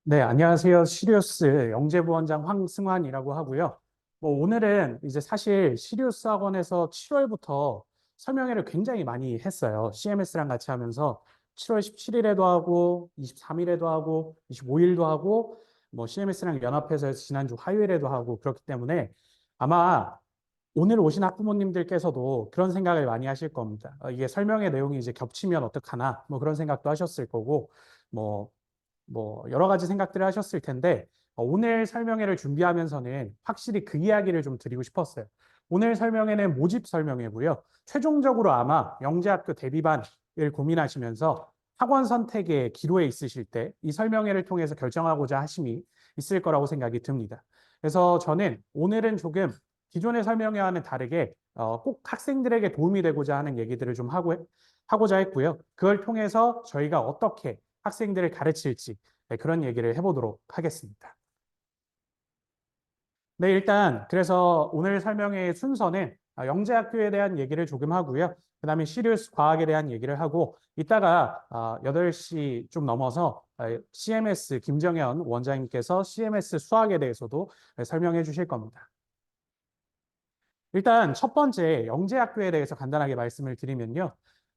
네, 안녕하세요. 시리우스 영재부원장 황승환이라고 하고요. 오늘은 이제 사실 시리우스 학원에서 7월부터 설명회를 굉장히 많이 했어요. CMS랑 같이 하면서 7월 17일에도 하고, 23일에도 하고, 25일도 하고, CMS랑 연합해서 지난주 화요일에도 하고, 그렇기 때문에 아마 오늘 오신 학부모님들께서도 그런 생각을 많이 하실 겁니다. 이게 설명회 내용이 이제 겹치면 어떡하나, 그런 생각도 하셨을 거고, 뭐, 여러 가지 생각들을 하셨을 텐데 오늘 설명회를 준비하면서는 확실히 그 이야기를 좀 드리고 싶었어요. 오늘 설명회는 모집 설명회고요. 최종적으로 아마 영재학교 대비반을 고민하시면서 학원 선택의 기로에 있으실 때 이 설명회를 통해서 결정하고자 하심이 있을 거라고 생각이 듭니다. 그래서 저는 오늘은 조금 기존의 설명회와는 다르게 꼭 학생들에게 도움이 되고자 하는 얘기들을 좀 하고자 했고요. 그걸 통해서 저희가 어떻게 학생들을 가르칠지 그런 얘기를 해보도록 하겠습니다. 네, 일단 그래서 오늘 설명의 순서는 영재학교에 대한 얘기를 조금 하고요. 그 다음에 시리우스 과학에 대한 얘기를 하고 이따가 8시 좀 넘어서 CMS 김정현 원장님께서 CMS 수학에 대해서도 설명해 주실 겁니다. 일단 첫 번째 영재학교에 대해서 간단하게 말씀을 드리면요.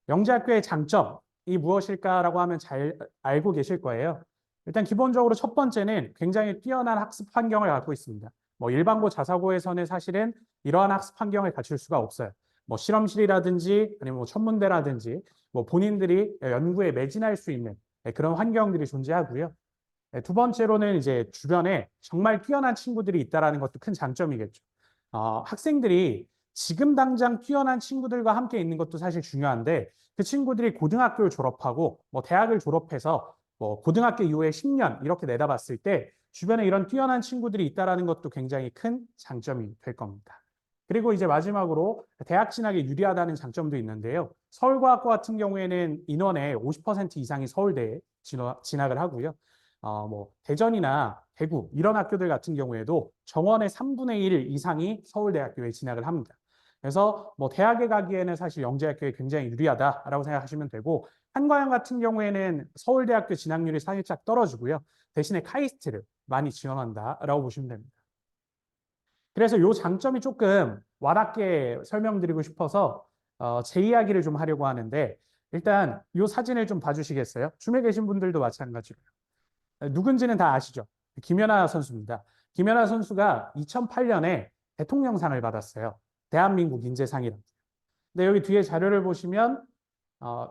영재학교의 장점이 무엇일까라고 하면 잘 알고 계실 거예요. 일단 기본적으로 첫 번째는 굉장히 뛰어난 학습 환경을 갖고 있습니다. 일반고 자사고에서는 사실은 이러한 학습 환경을 갖출 수가 없어요. 실험실이라든지 아니면 천문대라든지 본인들이 연구에 매진할 수 있는 그런 환경들이 존재하고요. 두 번째로는 이제 주변에 정말 뛰어난 친구들이 있다는 것도 큰 장점이겠죠. 학생들이 지금 당장 뛰어난 친구들과 함께 있는 것도 사실 중요한데 그 친구들이 고등학교를 졸업하고 대학을 졸업해서 고등학교 이후에 10년 이렇게 내다봤을 때 주변에 이런 뛰어난 친구들이 있다는 것도 굉장히 큰 장점이 될 겁니다. 그리고 이제 마지막으로 대학 진학에 유리하다는 장점도 있는데요. 서울과학고 같은 경우에는 인원의 50% 이상이 서울대에 진학을 하고요. 대전이나 대구 이런 학교들 같은 경우에도 정원의 3분의 1 이상이 서울대학교에 진학을 합니다. 그래서 대학에 가기에는 사실 영재학교에 굉장히 유리하다라고 생각하시면 되고 한과영 같은 경우에는 서울대학교 진학률이 살짝 떨어지고요. 대신에 카이스트를 많이 지원한다라고 보시면 됩니다. 그래서 이 장점이 조금 와닿게 설명드리고 싶어서 제 이야기를 좀 하려고 하는데 일단 이 사진을 좀 봐주시겠어요? 줌에 계신 분들도 마찬가지고요. 누군지는 다 아시죠? 김연아 선수입니다. 김연아 선수가 2008년에 대통령상을 받았어요. 대한민국 인재상이라고. 근데 여기 뒤에 자료를 보시면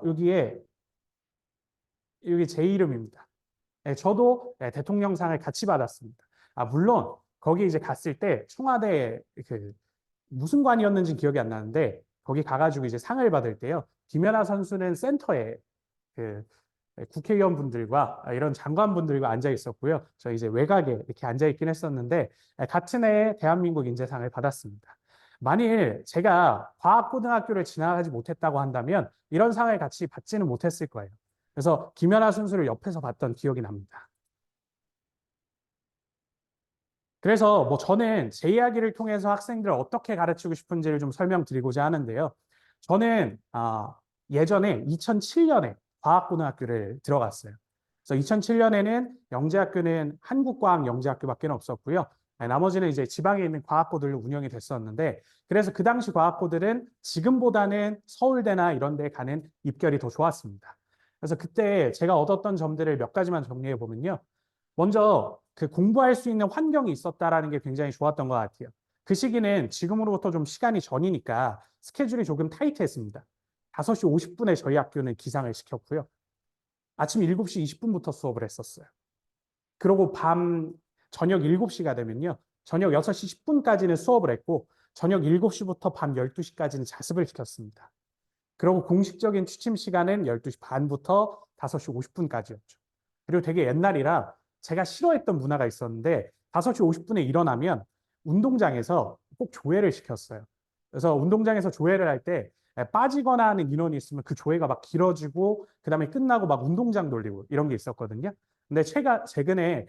여기에 여기 제 이름입니다. 네, 저도 대통령상을 같이 받았습니다. 물론 거기 이제 갔을 때 청와대 그 무슨 관이었는지 기억이 안 나는데 거기 가가지고 이제 상을 받을 때요. 김연아 선수는 센터에 그 국회의원분들과 이런 장관분들과 앉아 있었고요. 저 이제 외곽에 이렇게 앉아 있긴 했었는데 같은 해에 대한민국 인재상을 받았습니다. 만일 제가 과학고등학교를 진학하지 못했다고 한다면 이런 상을 같이 받지는 못했을 거예요. 그래서 김연아 선수를 옆에서 봤던 기억이 납니다. 그래서 저는 제 이야기를 통해서 학생들을 어떻게 가르치고 싶은지를 좀 설명드리고자 하는데요. 저는 예전에 2007년에 과학고등학교를 들어갔어요. 그래서 2007년에는 영재학교는 한국과학영재학교밖에 없었고요. 나머지는 이제 지방에 있는 과학고들로 운영이 됐었는데 그래서 그 당시 과학고들은 지금보다는 서울대나 이런 데 가는 입결이 더 좋았습니다. 그래서 그때 제가 얻었던 점들을 몇 가지만 정리해 보면요. 먼저 그 공부할 수 있는 환경이 있었다라는 게 굉장히 좋았던 것 같아요. 그 시기는 지금으로부터 좀 시간이 전이니까 스케줄이 조금 타이트했습니다. 5시 50분에 저희 학교는 기상을 시켰고요. 아침 7시 20분부터 수업을 했었어요. 그리고 저녁 7시가 되면요. 저녁 6시 10분까지는 수업을 했고 저녁 7시부터 밤 12시까지는 자습을 시켰습니다. 그리고 공식적인 취침 시간은 12시 반부터 5시 50분까지였죠. 그리고 되게 옛날이라 제가 싫어했던 문화가 있었는데 5시 50분에 일어나면 운동장에서 꼭 조회를 시켰어요. 그래서 운동장에서 조회를 할 때 빠지거나 하는 인원이 있으면 그 조회가 막 길어지고 그다음에 끝나고 막 운동장 돌리고 이런 게 있었거든요. 근데 제가 최근에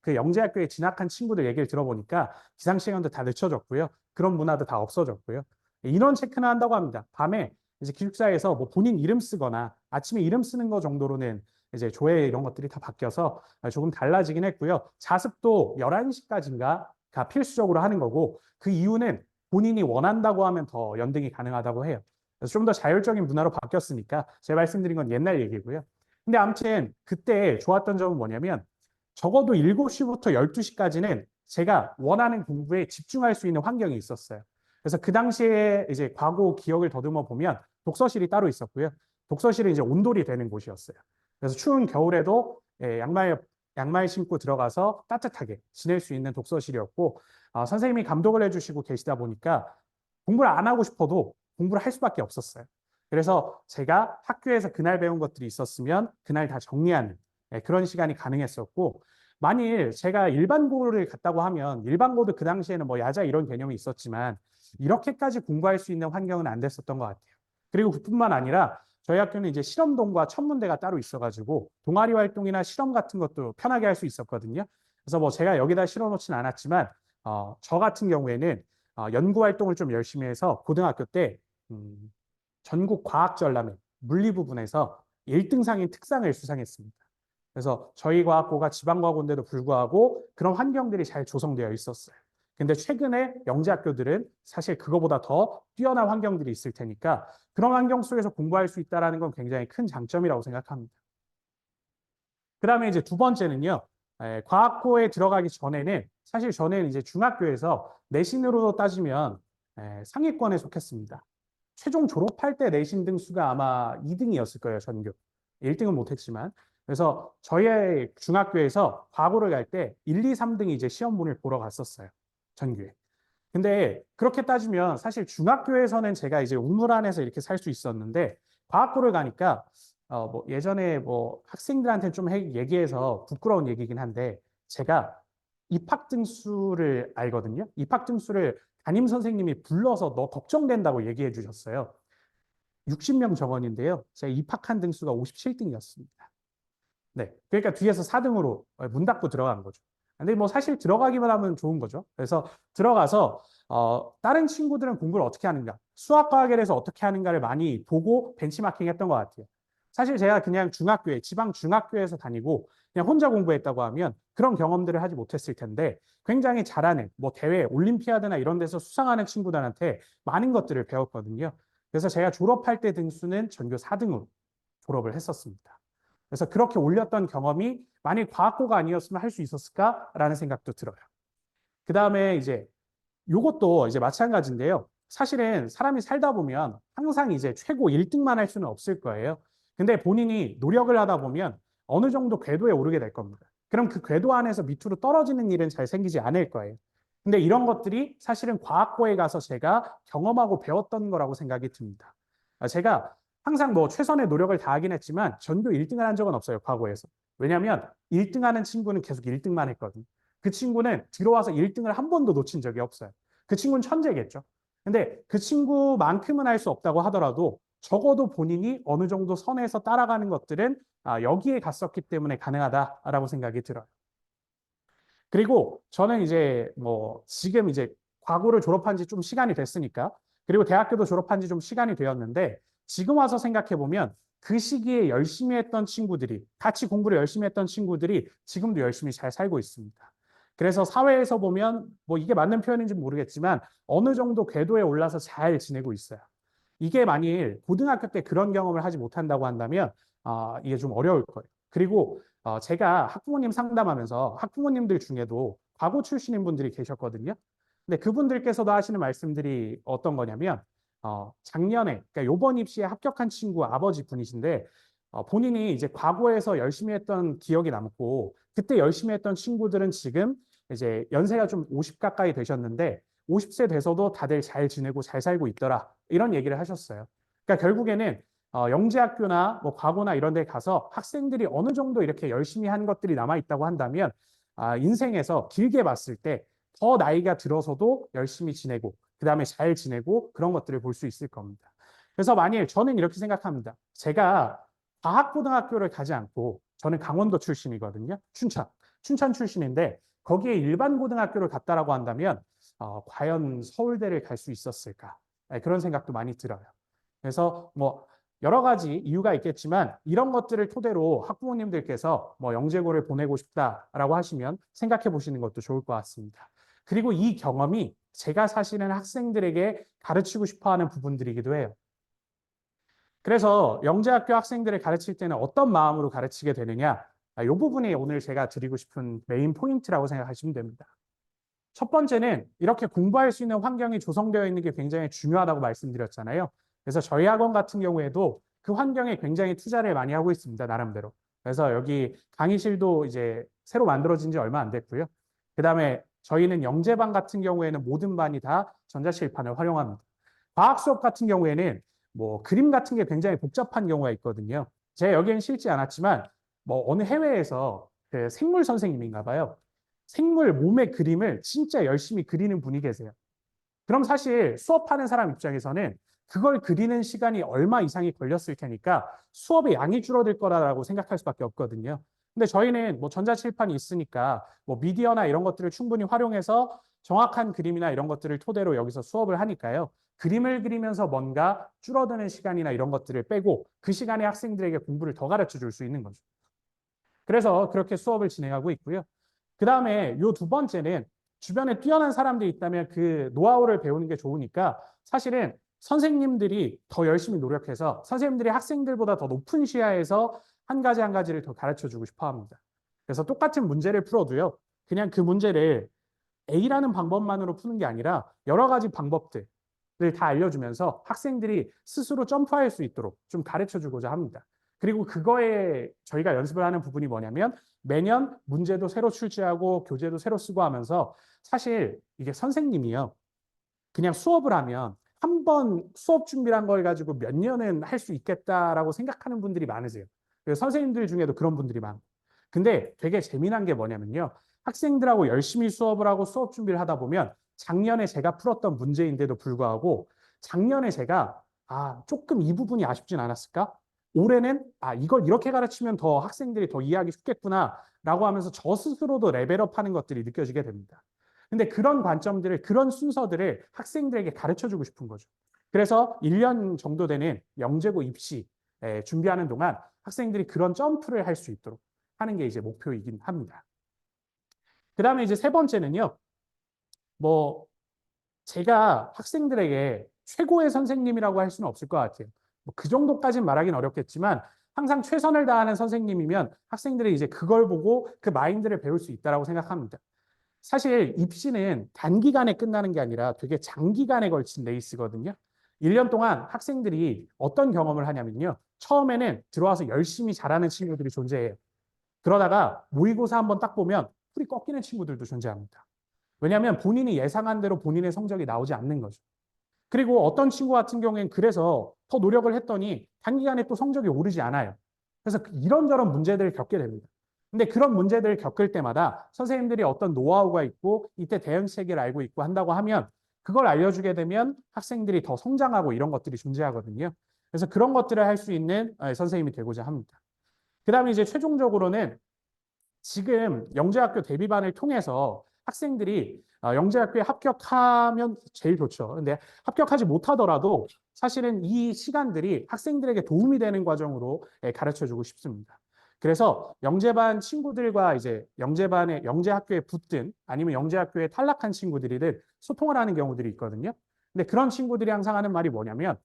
그 영재학교에 진학한 친구들 얘기를 들어보니까 기상 시간도 다 늦춰졌고요. 그런 문화도 다 없어졌고요. 인원 체크는 한다고 합니다. 밤에 이제 기숙사에서 본인 이름 쓰거나 아침에 이름 쓰는 거 정도로는 이제 조회 이런 것들이 다 바뀌어서 조금 달라지긴 했고요. 자습도 11시까지인가가 필수적으로 하는 거고 그 이유는 본인이 원한다고 하면 더 연등이 가능하다고 해요. 그래서 좀 더 자율적인 문화로 바뀌었으니까 제가 말씀드린 건 옛날 얘기고요. 근데 아무튼 그때 좋았던 점은 뭐냐면 적어도 7시부터 12시까지는 제가 원하는 공부에 집중할 수 있는 환경이 있었어요. 그래서 그 당시에 이제 과거 기억을 더듬어 보면 독서실이 따로 있었고요. 독서실은 이제 온돌이 되는 곳이었어요. 그래서 추운 겨울에도 양말 신고 들어가서 따뜻하게 지낼 수 있는 독서실이었고 선생님이 감독을 해주시고 계시다 보니까 공부를 안 하고 싶어도 공부를 할 수밖에 없었어요. 그래서 제가 학교에서 그날 배운 것들이 있었으면 그날 다 정리하는 그런 시간이 가능했었고 만일 제가 일반고를 갔다고 하면 일반고도 그 당시에는 뭐 야자 이런 개념이 있었지만 이렇게까지 공부할 수 있는 환경은 안 됐었던 것 같아요. 그리고 그뿐만 아니라 저희 학교는 이제 실험동과 천문대가 따로 있어가지고 동아리 활동이나 실험 같은 것도 편하게 할 수 있었거든요. 그래서 뭐 제가 여기다 실어놓지는 않았지만 저 같은 경우에는 연구 활동을 좀 열심히 해서 고등학교 때 전국 과학전람회 물리 부분에서 1등상인 특상을 수상했습니다. 그래서 저희 과학고가 지방과학고인데도 불구하고 그런 환경들이 잘 조성되어 있었어요. 근데 최근에 영재학교들은 사실 그거보다 더 뛰어난 환경들이 있을 테니까 그런 환경 속에서 공부할 수 있다는 건 굉장히 큰 장점이라고 생각합니다. 그 다음에 이제 두 번째는요. 과학고에 들어가기 전에는 사실 저는 이제 중학교에서 내신으로 따지면 상위권에 속했습니다. 최종 졸업할 때 내신 등수가 아마 2등이었을 거예요, 전교. 1등은 못했지만. 그래서 저희 중학교에서 과고를 갈 때 1, 2, 3등이 이제 시험본을 보러 갔었어요, 전교에. 근데 그렇게 따지면 사실 중학교에서는 제가 이제 우물 안에서 이렇게 살 수 있었는데 과학고를 가니까 뭐 예전에 뭐 학생들한테 좀 얘기해서 부끄러운 얘기긴 한데 제가 입학 등수를 알거든요. 입학 등수를 담임 선생님이 불러서 너 걱정된다고 얘기해 주셨어요. 60명 정원인데요. 제가 입학한 등수가 57등이었습니다. 네. 그러니까 뒤에서 4등으로 문 닫고 들어간 거죠. 근데 뭐 사실 들어가기만 하면 좋은 거죠. 그래서 들어가서 다른 친구들은 공부를 어떻게 하는가, 수학과학에 대해서 어떻게 하는가를 많이 보고 벤치마킹 했던 것 같아요. 사실 제가 그냥 중학교에, 지방 중학교에서 다니고 그냥 혼자 공부했다고 하면 그런 경험들을 하지 못했을 텐데 굉장히 잘하는 뭐 대회, 올림피아드나 이런 데서 수상하는 친구들한테 많은 것들을 배웠거든요. 그래서 제가 졸업할 때 등수는 전교 4등으로 졸업을 했었습니다. 그래서 그렇게 올렸던 경험이 만약 과학고가 아니었으면 할 수 있었을까라는 생각도 들어요. 그 다음에 이제 이것도 이제 마찬가지인데요. 사실은 사람이 살다 보면 항상 이제 최고 1등만 할 수는 없을 거예요. 근데 본인이 노력을 하다 보면 어느 정도 궤도에 오르게 될 겁니다. 그럼 그 궤도 안에서 밑으로 떨어지는 일은 잘 생기지 않을 거예요. 근데 이런 것들이 사실은 과학고에 가서 제가 경험하고 배웠던 거라고 생각이 듭니다. 제가 항상 뭐 최선의 노력을 다하긴 했지만 전교 1등을 한 적은 없어요, 과거에서. 왜냐하면 1등 하는 친구는 계속 1등만 했거든요. 그 친구는 들어와서 1등을 한 번도 놓친 적이 없어요. 그 친구는 천재겠죠. 근데 그 친구만큼은 할 수 없다고 하더라도 적어도 본인이 어느 정도 선에서 따라가는 것들은 여기에 갔었기 때문에 가능하다라고 생각이 들어요. 그리고 저는 이제 뭐 지금 이제 과거를 졸업한 지 좀 시간이 됐으니까 그리고 대학교도 졸업한 지 좀 시간이 되었는데 지금 와서 생각해 보면 그 시기에 열심히 했던 친구들이 같이 공부를 열심히 했던 친구들이 지금도 열심히 잘 살고 있습니다. 그래서 사회에서 보면 뭐 이게 맞는 표현인지 모르겠지만 어느 정도 궤도에 올라서 잘 지내고 있어요. 이게 만일 고등학교 때 그런 경험을 하지 못한다고 한다면 이게 좀 어려울 거예요. 그리고 제가 학부모님 상담하면서 학부모님들 중에도 과고 출신인 분들이 계셨거든요. 근데 그분들께서도 하시는 말씀들이 어떤 거냐면 작년에 그러니까 요번 입시에 합격한 친구 아버지 분이신데 본인이 이제 과거에서 열심히 했던 기억이 남고 그때 열심히 했던 친구들은 지금 이제 연세가 좀 50 가까이 되셨는데 50세 돼서도 다들 잘 지내고 잘 살고 있더라. 이런 얘기를 하셨어요. 그러니까 결국에는 영재학교나 뭐 과고나 이런 데 가서 학생들이 어느 정도 이렇게 열심히 한 것들이 남아 있다고 한다면 인생에서 길게 봤을 때 더 나이가 들어서도 열심히 지내고 그다음에 잘 지내고 그런 것들을 볼 수 있을 겁니다. 그래서 만일 저는 이렇게 생각합니다. 제가 과학고등학교를 가지 않고 저는 강원도 출신이거든요. 춘천 출신인데 거기에 일반 고등학교를 갔다라고 한다면 과연 서울대를 갈 수 있었을까? 그런 생각도 많이 들어요. 그래서 뭐 여러 가지 이유가 있겠지만 이런 것들을 토대로 학부모님들께서 뭐 영재고를 보내고 싶다라고 하시면 생각해 보시는 것도 좋을 것 같습니다. 그리고 이 경험이 제가 사실은 학생들에게 가르치고 싶어 하는 부분들이기도 해요. 그래서 영재학교 학생들을 가르칠 때는 어떤 마음으로 가르치게 되느냐? 이 부분이 오늘 제가 드리고 싶은 메인 포인트라고 생각하시면 됩니다. 첫 번째는 이렇게 공부할 수 있는 환경이 조성되어 있는 게 굉장히 중요하다고 말씀드렸잖아요. 그래서 저희 학원 같은 경우에도 그 환경에 굉장히 투자를 많이 하고 있습니다, 나름대로. 그래서 여기 강의실도 이제 새로 만들어진 지 얼마 안 됐고요. 그다음에 저희는 영재반 같은 경우에는 모든 반이 다 전자칠판을 활용합니다. 과학 수업 같은 경우에는 뭐 그림 같은 게 굉장히 복잡한 경우가 있거든요. 제가 여기엔 실지 않았지만 뭐 어느 해외에서 그 생물 선생님인가 봐요. 생물 몸의 그림을 진짜 열심히 그리는 분이 계세요. 그럼 사실 수업하는 사람 입장에서는 그걸 그리는 시간이 얼마 이상이 걸렸을 테니까 수업의 양이 줄어들 거라고 생각할 수밖에 없거든요. 근데 저희는 뭐 전자칠판이 있으니까 뭐 미디어나 이런 것들을 충분히 활용해서 정확한 그림이나 이런 것들을 토대로 여기서 수업을 하니까요. 그림을 그리면서 뭔가 줄어드는 시간이나 이런 것들을 빼고 그 시간에 학생들에게 공부를 더 가르쳐 줄 수 있는 거죠. 그래서 그렇게 수업을 진행하고 있고요. 그 다음에 요 두 번째는 주변에 뛰어난 사람들이 있다면 그 노하우를 배우는 게 좋으니까 사실은 선생님들이 더 열심히 노력해서 선생님들이 학생들보다 더 높은 시야에서 한 가지 한 가지를 더 가르쳐 주고 싶어 합니다. 그래서 똑같은 문제를 풀어도요. 그냥 그 문제를 A라는 방법만으로 푸는 게 아니라 여러 가지 방법들을 다 알려주면서 학생들이 스스로 점프할 수 있도록 좀 가르쳐 주고자 합니다. 그리고 그거에 저희가 연습을 하는 부분이 뭐냐면 매년 문제도 새로 출제하고 교재도 새로 쓰고 하면서 사실 이게 선생님이요. 그냥 수업을 하면 한 번 수업 준비한 걸 가지고 몇 년은 할 수 있겠다라고 생각하는 분들이 많으세요. 선생님들 중에도 그런 분들이 많고. 근데 되게 재미난 게 뭐냐면요. 학생들하고 열심히 수업을 하고 수업 준비를 하다 보면 작년에 제가 풀었던 문제인데도 불구하고 작년에 제가 조금 이 부분이 아쉽진 않았을까? 올해는 이걸 이렇게 가르치면 더 학생들이 더 이해하기 쉽겠구나라고 하면서 저 스스로도 레벨업하는 것들이 느껴지게 됩니다. 근데 그런 관점들을 그런 순서들을 학생들에게 가르쳐 주고 싶은 거죠. 그래서 1년 정도 되는 영재고 입시 준비하는 동안 학생들이 그런 점프를 할 수 있도록 하는 게 이제 목표이긴 합니다. 그다음에 이제 세 번째는요. 뭐 제가 학생들에게 최고의 선생님이라고 할 수는 없을 것 같아요. 뭐그 정도까지는 말하기는 어렵겠지만 항상 최선을 다하는 선생님이면 학생들이 이제 그걸 보고 그 마인드를 배울 수 있다고 생각합니다. 사실 입시는 단기간에 끝나는 게 아니라 되게 장기간에 걸친 레이스거든요. 1년 동안 학생들이 어떤 경험을 하냐면요. 처음에는 들어와서 열심히 잘하는 친구들이 존재해요. 그러다가 모의고사 한번 딱 보면 풀이 꺾이는 친구들도 존재합니다. 왜냐하면 본인이 예상한 대로 본인의 성적이 나오지 않는 거죠. 그리고 어떤 친구 같은 경우에는 그래서 더 노력을 했더니 단기간에 또 성적이 오르지 않아요. 그래서 이런저런 문제들을 겪게 됩니다. 근데 그런 문제들을 겪을 때마다 선생님들이 어떤 노하우가 있고 이때 대응책을 알고 있고 한다고 하면 그걸 알려주게 되면 학생들이 더 성장하고 이런 것들이 존재하거든요. 그래서 그런 것들을 할 수 있는 선생님이 되고자 합니다. 그 다음에 이제 최종적으로는 지금 영재학교 대비반을 통해서 학생들이 영재학교에 합격하면 제일 좋죠. 근데 합격하지 못하더라도 사실은 이 시간들이 학생들에게 도움이 되는 과정으로 가르쳐 주고 싶습니다. 그래서 영재반 친구들과 이제 영재학교에 붙든 아니면 영재학교에 탈락한 친구들이든 소통을 하는 경우들이 있거든요. 근데 그런 친구들이 항상 하는 말이 뭐냐면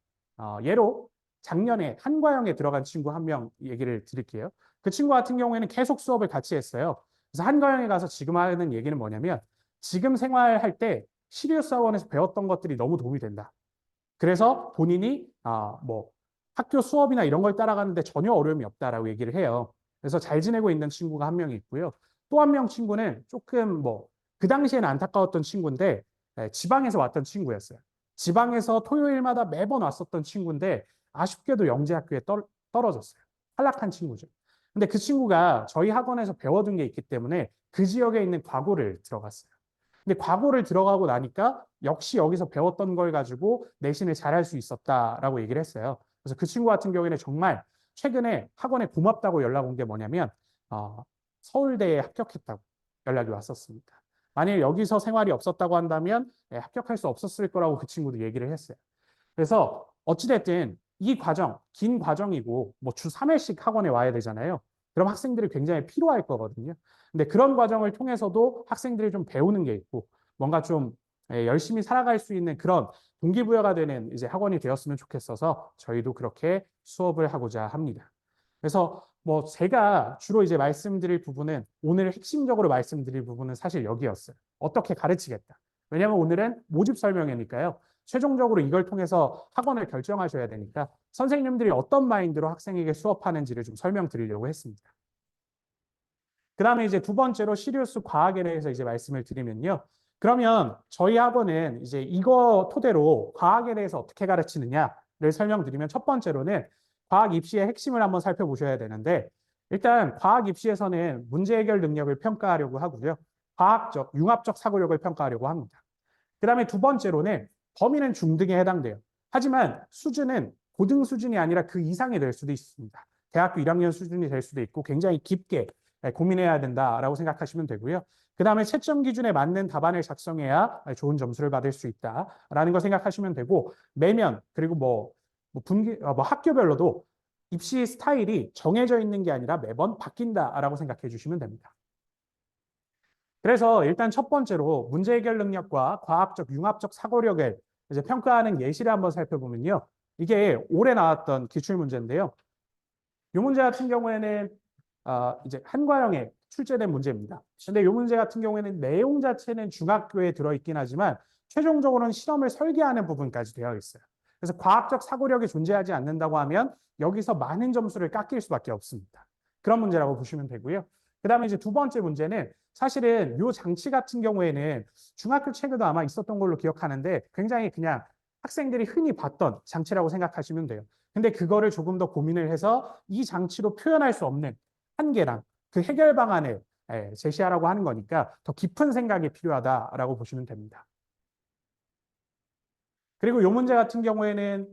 예로 작년에 한과영에 들어간 친구 한 명 얘기를 드릴게요. 그 친구 같은 경우에는 계속 수업을 같이 했어요. 그래서 한과영에 가서 지금 하는 얘기는 뭐냐면 지금 생활할 때 시리우스 학원에서 배웠던 것들이 너무 도움이 된다. 그래서 본인이 뭐 학교 수업이나 이런 걸 따라가는데 전혀 어려움이 없다라고 얘기를 해요. 그래서 잘 지내고 있는 친구가 한 명 있고요. 또 한 명 친구는 조금 뭐 그 당시에는 안타까웠던 친구인데 지방에서 왔던 친구였어요. 지방에서 토요일마다 매번 왔었던 친구인데 아쉽게도 영재학교에 떨어졌어요. 탈락한 친구죠. 근데 그 친구가 저희 학원에서 배워둔 게 있기 때문에 그 지역에 있는 과고를 들어갔어요. 근데 과고를 들어가고 나니까 역시 여기서 배웠던 걸 가지고 내신을 잘할 수 있었다라고 얘기를 했어요. 그래서 그 친구 같은 경우에는 정말 최근에 학원에 고맙다고 연락 온 게 뭐냐면 서울대에 합격했다고 연락이 왔었습니다. 만약에 여기서 생활이 없었다고 한다면 합격할 수 없었을 거라고 그 친구도 얘기를 했어요. 그래서 어찌됐든 이 과정, 긴 과정이고 뭐 주 3회씩 학원에 와야 되잖아요. 그럼 학생들이 굉장히 피로할 거거든요. 근데 그런 과정을 통해서도 학생들이 좀 배우는 게 있고 뭔가 좀 열심히 살아갈 수 있는 그런 동기부여가 되는 이제 학원이 되었으면 좋겠어서 저희도 그렇게 수업을 하고자 합니다. 그래서 뭐 제가 주로 이제 말씀드릴 부분은 오늘 핵심적으로 말씀드릴 부분은 사실 여기였어요. 어떻게 가르치겠다. 왜냐하면 오늘은 모집 설명회니까요. 최종적으로 이걸 통해서 학원을 결정하셔야 되니까 선생님들이 어떤 마인드로 학생에게 수업하는지를 좀 설명드리려고 했습니다. 그 다음에 이제 두 번째로 시리우스 과학에 대해서 이제 말씀을 드리면요. 그러면 저희 학원은 이제 이거 토대로 과학에 대해서 어떻게 가르치느냐를 설명드리면 첫 번째로는 과학 입시의 핵심을 한번 살펴보셔야 되는데 일단 과학 입시에서는 문제 해결 능력을 평가하려고 하고요. 과학적, 융합적 사고력을 평가하려고 합니다. 그 다음에 두 번째로는 범위는 중등에 해당돼요. 하지만 수준은 고등 수준이 아니라 그 이상이 될 수도 있습니다. 대학교 1학년 수준이 될 수도 있고 굉장히 깊게 고민해야 된다라고 생각하시면 되고요. 그 다음에 채점 기준에 맞는 답안을 작성해야 좋은 점수를 받을 수 있다라는 걸 생각하시면 되고 매년 그리고 뭐 학교별로도 입시 스타일이 정해져 있는 게 아니라 매번 바뀐다라고 생각해 주시면 됩니다. 그래서 일단 첫 번째로 문제 해결 능력과 과학적, 융합적 사고력을 이제 평가하는 예시를 한번 살펴보면요. 이게 올해 나왔던 기출 문제인데요. 이 문제 같은 경우에는 이제 한 과형에 출제된 문제입니다. 근데 이 문제 같은 경우에는 내용 자체는 중학교에 들어있긴 하지만 최종적으로는 실험을 설계하는 부분까지 되어 있어요. 그래서 과학적 사고력이 존재하지 않는다고 하면 여기서 많은 점수를 깎일 수밖에 없습니다. 그런 문제라고 보시면 되고요. 그 다음에 이제 두 번째 문제는 사실은 이 장치 같은 경우에는 중학교 책에도 아마 있었던 걸로 기억하는데 굉장히 그냥 학생들이 흔히 봤던 장치라고 생각하시면 돼요. 근데 그거를 조금 더 고민을 해서 이 장치로 표현할 수 없는 한계랑 그 해결 방안을 제시하라고 하는 거니까 더 깊은 생각이 필요하다라고 보시면 됩니다. 그리고 이 문제 같은 경우에는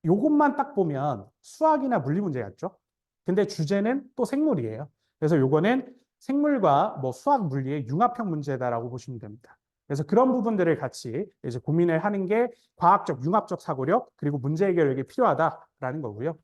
요것만 딱 보면 수학이나 물리 문제 같죠? 근데 주제는 또 생물이에요. 그래서 요거는 생물과 뭐 수학, 물리의 융합형 문제다라고 보시면 됩니다. 그래서 그런 부분들을 같이 이제 고민을 하는 게 과학적, 융합적 사고력, 그리고 문제 해결력이 필요하다라는 거고요.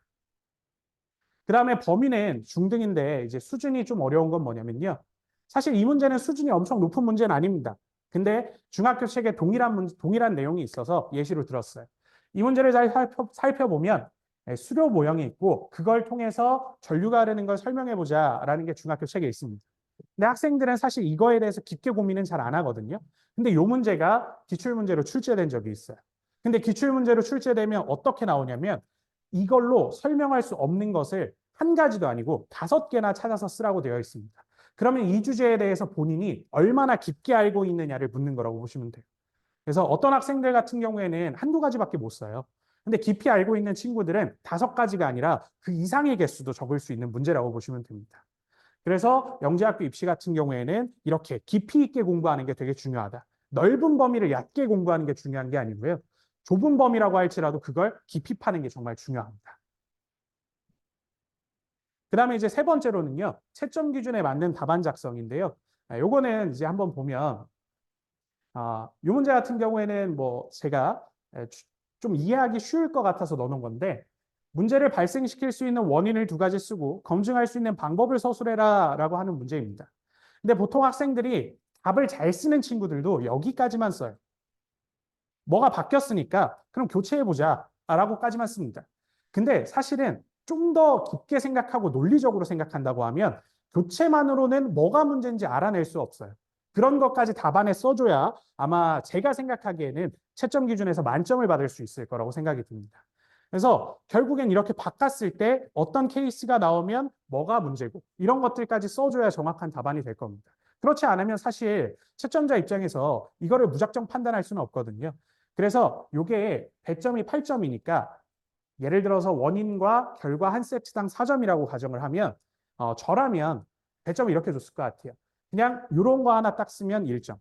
그 다음에 범위는 중등인데 이제 수준이 좀 어려운 건 뭐냐면요. 사실 이 문제는 수준이 엄청 높은 문제는 아닙니다. 근데 중학교 책에 동일한 내용이 있어서 예시로 들었어요. 이 문제를 잘 살펴보면 수료 모형이 있고 그걸 통해서 전류가 흐르는 걸 설명해보자라는 게 중학교 책에 있습니다. 근데 학생들은 사실 이거에 대해서 깊게 고민은 잘 안 하거든요. 근데 이 문제가 기출문제로 출제된 적이 있어요. 근데 기출문제로 출제되면 어떻게 나오냐면 이걸로 설명할 수 없는 것을 한 가지도 아니고 5개나 찾아서 쓰라고 되어 있습니다. 그러면 이 주제에 대해서 본인이 얼마나 깊게 알고 있느냐를 묻는 거라고 보시면 돼요. 그래서 어떤 학생들 같은 경우에는 한두 가지밖에 못 써요. 근데 깊이 알고 있는 친구들은 5가지가 아니라 그 이상의 개수도 적을 수 있는 문제라고 보시면 됩니다. 그래서 영재학교 입시 같은 경우에는 이렇게 깊이 있게 공부하는 게 되게 중요하다. 넓은 범위를 얕게 공부하는 게 중요한 게 아니고요. 좁은 범위라고 할지라도 그걸 깊이 파는 게 정말 중요합니다. 그 다음에 이제 세 번째로는요. 채점 기준에 맞는 답안 작성인데요. 요거는 이제 한번 보면 이 문제 같은 경우에는 뭐 제가 좀 이해하기 쉬울 것 같아서 넣어놓은 건데 문제를 발생시킬 수 있는 원인을 2가지 쓰고 검증할 수 있는 방법을 서술해라 라고 하는 문제입니다. 근데 보통 학생들이 답을 잘 쓰는 친구들도 여기까지만 써요. 뭐가 바뀌었으니까 그럼 교체해보자 라고까지만 씁니다. 근데 사실은 좀 더 깊게 생각하고 논리적으로 생각한다고 하면 교체만으로는 뭐가 문제인지 알아낼 수 없어요. 그런 것까지 답안에 써줘야 아마 제가 생각하기에는 채점 기준에서 만점을 받을 수 있을 거라고 생각이 듭니다. 그래서 결국엔 이렇게 바꿨을 때 어떤 케이스가 나오면 뭐가 문제고 이런 것들까지 써줘야 정확한 답안이 될 겁니다. 그렇지 않으면 사실 채점자 입장에서 이거를 무작정 판단할 수는 없거든요. 그래서 이게 배점이 8점이니까 예를 들어서 원인과 결과 한 세트당 4점이라고 가정을 하면 저라면 배점을 이렇게 줬을 것 같아요. 그냥 이런 거 하나 딱 쓰면 1점.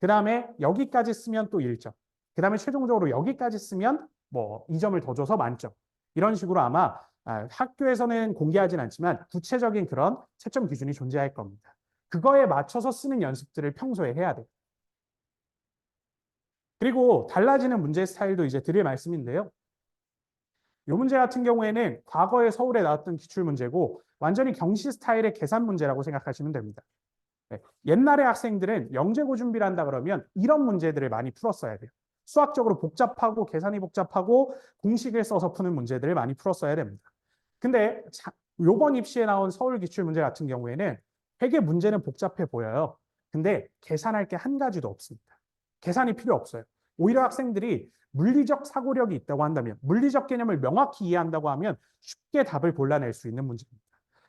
그 다음에 여기까지 쓰면 또 1점. 그 다음에 최종적으로 여기까지 쓰면 뭐 2점을 더 줘서 만점. 이런 식으로 아마 학교에서는 공개하진 않지만 구체적인 그런 채점 기준이 존재할 겁니다. 그거에 맞춰서 쓰는 연습들을 평소에 해야 돼요. 그리고 달라지는 문제 스타일도 이제 드릴 말씀인데요. 이 문제 같은 경우에는 과거에 서울에 나왔던 기출문제고 완전히 경시 스타일의 계산 문제라고 생각하시면 됩니다. 네. 옛날에 학생들은 영재고 준비를 한다 그러면 이런 문제들을 많이 풀었어야 돼요. 수학적으로 복잡하고 계산이 복잡하고 공식을 써서 푸는 문제들을 많이 풀었어야 됩니다. 근데 요번 입시에 나온 서울 기출문제 같은 경우에는 되게 문제는 복잡해 보여요. 근데 계산할 게 한 가지도 없습니다. 계산이 필요 없어요. 오히려 학생들이 물리적 사고력이 있다고 한다면, 물리적 개념을 명확히 이해한다고 하면 쉽게 답을 골라낼 수 있는 문제입니다.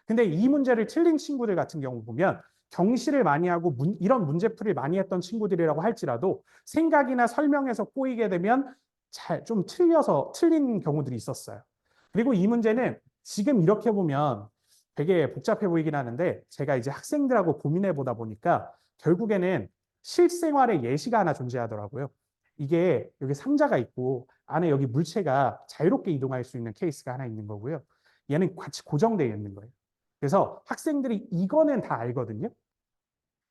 근데 이 문제를 틀린 친구들 같은 경우 보면 경시를 많이 하고 이런 문제풀이를 많이 했던 친구들이라고 할지라도 생각이나 설명에서 꼬이게 되면 좀 틀린 경우들이 있었어요. 그리고 이 문제는 지금 이렇게 보면 되게 복잡해 보이긴 하는데 제가 이제 학생들하고 고민해 보다 보니까 결국에는 실생활의 예시가 하나 존재하더라고요. 이게 여기 상자가 있고 안에 여기 물체가 자유롭게 이동할 수 있는 케이스가 하나 있는 거고요. 얘는 같이 고정되어 있는 거예요. 그래서 학생들이 이거는 다 알거든요.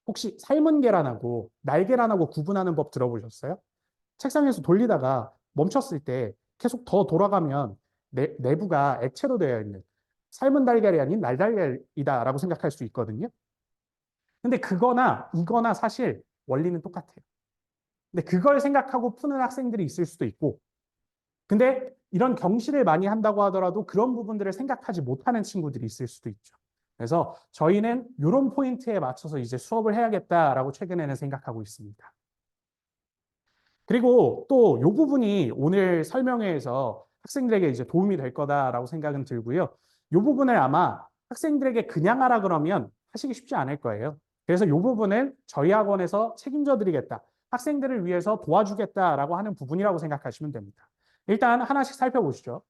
혹시 삶은 계란하고 날계란하고 구분하는 법 들어보셨어요? 책상에서 돌리다가 멈췄을 때 계속 더 돌아가면 내부가 액체로 되어 있는 삶은 달걀이 아닌 날달걀이다라고 생각할 수 있거든요. 근데 그거나 이거나 사실 원리는 똑같아요. 근데 그걸 생각하고 푸는 학생들이 있을 수도 있고, 근데 이런 경시를 많이 한다고 하더라도 그런 부분들을 생각하지 못하는 친구들이 있을 수도 있죠. 그래서 저희는 이런 포인트에 맞춰서 이제 수업을 해야겠다라고 최근에는 생각하고 있습니다. 그리고 또 이 부분이 오늘 설명회에서 학생들에게 이제 도움이 될 거다라고 생각은 들고요. 이 부분을 아마 학생들에게 그냥 하라 그러면 하시기 쉽지 않을 거예요. 그래서 이 부분은 저희 학원에서 책임져 드리겠다. 학생들을 위해서 도와주겠다라고 하는 부분이라고 생각하시면 됩니다. 일단 하나씩 살펴보시죠.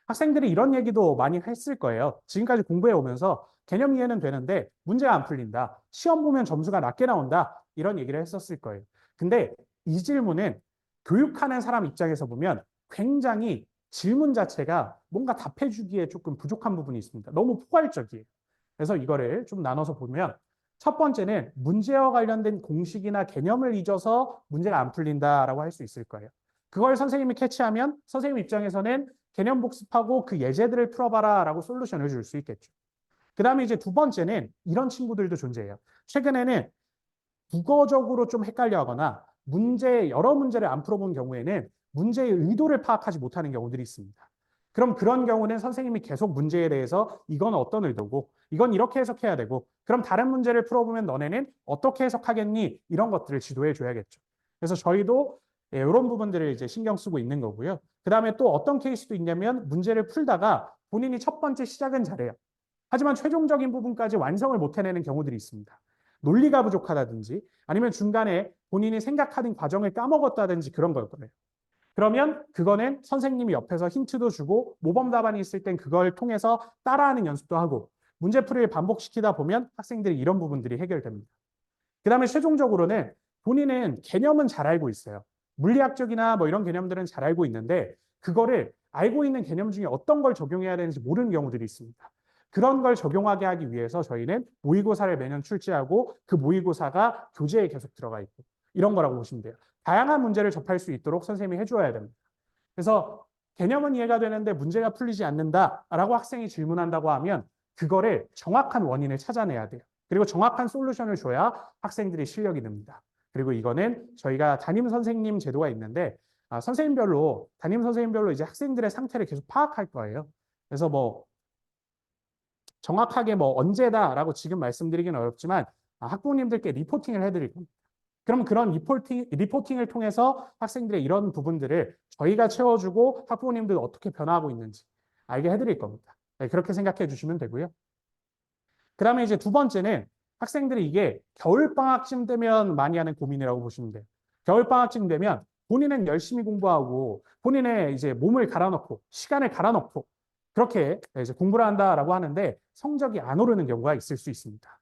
학생들이 이런 얘기도 많이 했을 거예요. 지금까지 공부해 오면서 개념 이해는 되는데 문제가 안 풀린다. 시험 보면 점수가 낮게 나온다. 이런 얘기를 했었을 거예요. 근데 이 질문은 교육하는 사람 입장에서 보면 굉장히 질문 자체가 뭔가 답해주기에 조금 부족한 부분이 있습니다. 너무 포괄적이에요. 그래서 이거를 좀 나눠서 보면 첫 번째는 문제와 관련된 공식이나 개념을 잊어서 문제가 안 풀린다라고 할 수 있을 거예요. 그걸 선생님이 캐치하면 선생님 입장에서는 개념 복습하고 그 예제들을 풀어봐라 라고 솔루션을 줄 수 있겠죠. 그 다음에 이제 두 번째는 이런 친구들도 존재해요. 최근에는 국어적으로 좀 헷갈려 하거나 여러 문제를 안 풀어본 경우에는 문제의 의도를 파악하지 못하는 경우들이 있습니다. 그럼 그런 경우는 선생님이 계속 문제에 대해서 이건 어떤 의도고 이건 이렇게 해석해야 되고 그럼 다른 문제를 풀어보면 너네는 어떻게 해석하겠니? 이런 것들을 지도해 줘야겠죠. 그래서 저희도 이런 부분들을 이제 신경 쓰고 있는 거고요. 그 다음에 또 어떤 케이스도 있냐면 문제를 풀다가 본인이 첫 번째 시작은 잘해요. 하지만 최종적인 부분까지 완성을 못 해내는 경우들이 있습니다. 논리가 부족하다든지 아니면 중간에 본인이 생각하는 과정을 까먹었다든지 그런 걸 거예요. 그러면 그거는 선생님이 옆에서 힌트도 주고 모범 답안이 있을 땐 그걸 통해서 따라하는 연습도 하고 문제풀이를 반복시키다 보면 학생들이 이런 부분들이 해결됩니다. 그 다음에 최종적으로는 본인은 개념은 잘 알고 있어요. 물리학적이나 뭐 이런 개념들은 잘 알고 있는데 그거를 알고 있는 개념 중에 어떤 걸 적용해야 되는지 모르는 경우들이 있습니다. 그런 걸 적용하게 하기 위해서 저희는 모의고사를 매년 출제하고 그 모의고사가 교재에 계속 들어가 있고 이런 거라고 보시면 돼요. 다양한 문제를 접할 수 있도록 선생님이 해줘야 됩니다. 그래서 개념은 이해가 되는데 문제가 풀리지 않는다라고 학생이 질문한다고 하면 그거를 정확한 원인을 찾아내야 돼요. 그리고 정확한 솔루션을 줘야 학생들이 실력이 늡니다. 그리고 이거는 저희가 담임 선생님 제도가 있는데 담임 선생님별로 이제 학생들의 상태를 계속 파악할 거예요. 그래서 뭐 정확하게 뭐 언제다라고 지금 말씀드리기는 어렵지만 학부모님들께 리포팅을 해드릴 겁니다. 그럼 그런 리포팅을 통해서 학생들의 이런 부분들을 저희가 채워주고 학부모님들 어떻게 변화하고 있는지 알게 해드릴 겁니다. 네, 그렇게 생각해 주시면 되고요. 그 다음에 이제 두 번째는 학생들이 이게 겨울방학쯤 되면 많이 하는 고민이라고 보시면 돼요. 겨울방학쯤 되면 본인은 열심히 공부하고 본인의 이제 몸을 갈아넣고 시간을 갈아넣고 그렇게 이제 공부를 한다라고 하는데 성적이 안 오르는 경우가 있을 수 있습니다.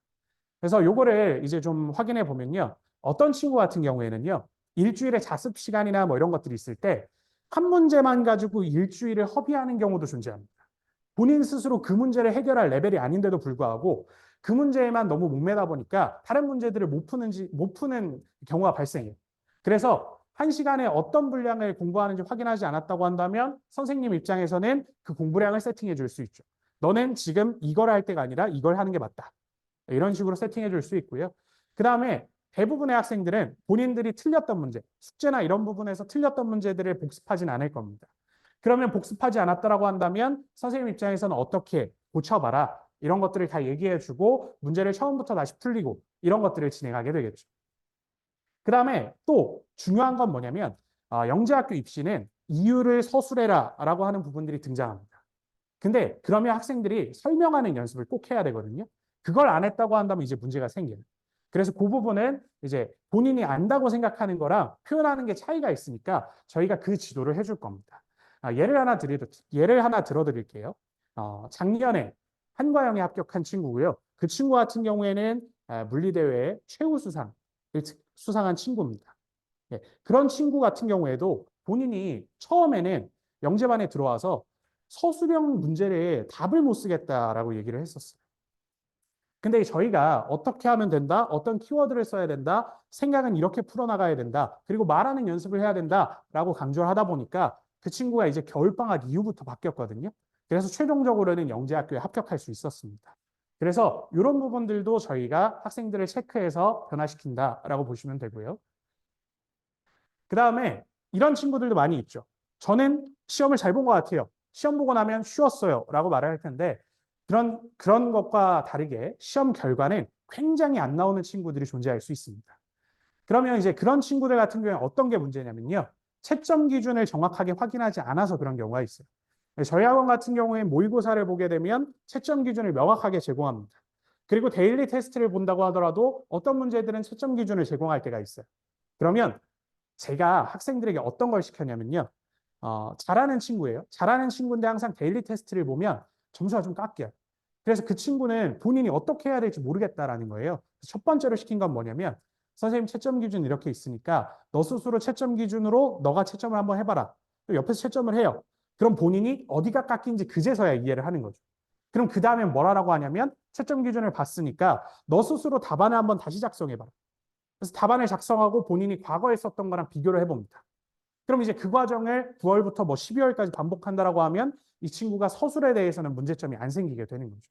그래서 요거를 이제 좀 확인해 보면요. 어떤 친구 같은 경우에는요. 일주일에 자습 시간이나 뭐 이런 것들이 있을 때 한 문제만 가지고 일주일을 허비하는 경우도 존재합니다. 본인 스스로 그 문제를 해결할 레벨이 아닌데도 불구하고 그 문제에만 너무 목매다 보니까 다른 문제들을 못 푸는 경우가 발생해요. 그래서 한 시간에 어떤 분량을 공부하는지 확인하지 않았다고 한다면 선생님 입장에서는 그 공부량을 세팅해 줄 수 있죠. 너는 지금 이걸 할 때가 아니라 이걸 하는 게 맞다. 이런 식으로 세팅해 줄 수 있고요. 그 다음에 대부분의 학생들은 본인들이 틀렸던 문제, 숙제나 이런 부분에서 틀렸던 문제들을 복습하진 않을 겁니다. 그러면 복습하지 않았다라고 한다면 선생님 입장에서는 어떻게 고쳐봐라. 이런 것들을 다 얘기해주고 문제를 처음부터 다시 풀리고 이런 것들을 진행하게 되겠죠. 그 다음에 또 중요한 건 뭐냐면 영재학교 입시는 이유를 서술해라 라고 하는 부분들이 등장합니다. 근데 그러면 학생들이 설명하는 연습을 꼭 해야 되거든요. 그걸 안 했다고 한다면 이제 문제가 생겨요. 그래서 그 부분은 이제 본인이 안다고 생각하는 거랑 표현하는 게 차이가 있으니까 저희가 그 지도를 해줄 겁니다. 예를 하나 들어드릴게요. 작년에 한과영에 합격한 친구고요. 그 친구 같은 경우에는 물리대회 최우수상을 수상한 친구입니다. 예, 그런 친구 같은 경우에도 본인이 처음에는 영재반에 들어와서 서술형 문제를 답을 못 쓰겠다라고 얘기를 했었어요. 근데 저희가 어떻게 하면 된다, 어떤 키워드를 써야 된다, 생각은 이렇게 풀어나가야 된다, 그리고 말하는 연습을 해야 된다라고 강조를 하다 보니까 그 친구가 이제 겨울방학 이후부터 바뀌었거든요. 그래서 최종적으로는 영재학교에 합격할 수 있었습니다. 그래서 이런 부분들도 저희가 학생들을 체크해서 변화시킨다라고 보시면 되고요. 그 다음에 이런 친구들도 많이 있죠. 저는 시험을 잘 본 것 같아요. 시험 보고 나면 쉬웠어요 라고 말을 할 텐데 그런 것과 다르게 시험 결과는 굉장히 안 나오는 친구들이 존재할 수 있습니다. 그러면 이제 그런 친구들 같은 경우에 어떤 게 문제냐면요. 채점 기준을 정확하게 확인하지 않아서 그런 경우가 있어요. 저희 학원 같은 경우에 모의고사를 보게 되면 채점 기준을 명확하게 제공합니다. 그리고 데일리 테스트를 본다고 하더라도 어떤 문제들은 채점 기준을 제공할 때가 있어요. 그러면 제가 학생들에게 어떤 걸 시켰냐면요. 잘하는 친구예요. 잘하는 친구인데 항상 데일리 테스트를 보면 점수가 좀 깎여요. 그래서 그 친구는 본인이 어떻게 해야 될지 모르겠다라는 거예요. 첫 번째로 시킨 건 뭐냐면 선생님 채점 기준 이렇게 있으니까 너 스스로 채점 기준으로 너가 채점을 한번 해봐라. 옆에서 채점을 해요. 그럼 본인이 어디가 깎인지 그제서야 이해를 하는 거죠. 그럼 그 다음에 뭐라고 하냐면 채점 기준을 봤으니까 너 스스로 답안을 한번 다시 작성해봐라. 그래서 답안을 작성하고 본인이 과거에 썼던 거랑 비교를 해봅니다. 그럼 이제 그 과정을 9월부터 뭐 12월까지 반복한다라고 하면 이 친구가 서술에 대해서는 문제점이 안 생기게 되는 거죠.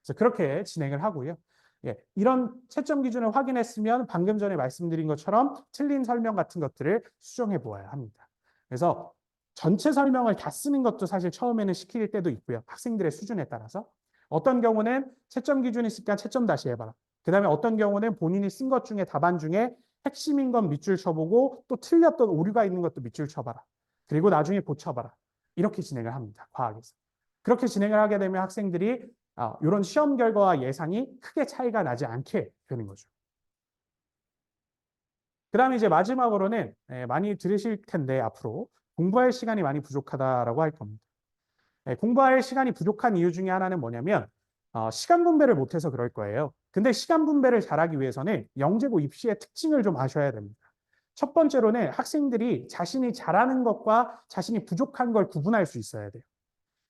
그래서 그렇게 진행을 하고요. 예, 이런 채점 기준을 확인했으면 방금 전에 말씀드린 것처럼 틀린 설명 같은 것들을 수정해 보아야 합니다. 그래서 전체 설명을 다 쓰는 것도 사실 처음에는 시킬 때도 있고요. 학생들의 수준에 따라서. 어떤 경우는 채점 기준이 있으니까 채점 다시 해봐라. 그 다음에 어떤 경우는 본인이 쓴 것 중에 답안 중에 핵심인 건 밑줄 쳐보고 또 틀렸던 오류가 있는 것도 밑줄 쳐봐라. 그리고 나중에 고쳐봐라. 이렇게 진행을 합니다. 과학에서. 그렇게 진행을 하게 되면 학생들이 이런 시험 결과와 예상이 크게 차이가 나지 않게 되는 거죠. 그 다음에 이제 마지막으로는 많이 들으실 텐데 앞으로 공부할 시간이 많이 부족하다라고 할 겁니다. 공부할 시간이 부족한 이유 중에 하나는 뭐냐면 시간 분배를 못해서 그럴 거예요. 근데 시간 분배를 잘하기 위해서는 영재고 입시의 특징을 좀 아셔야 됩니다. 첫 번째로는 학생들이 자신이 잘하는 것과 자신이 부족한 걸 구분할 수 있어야 돼요.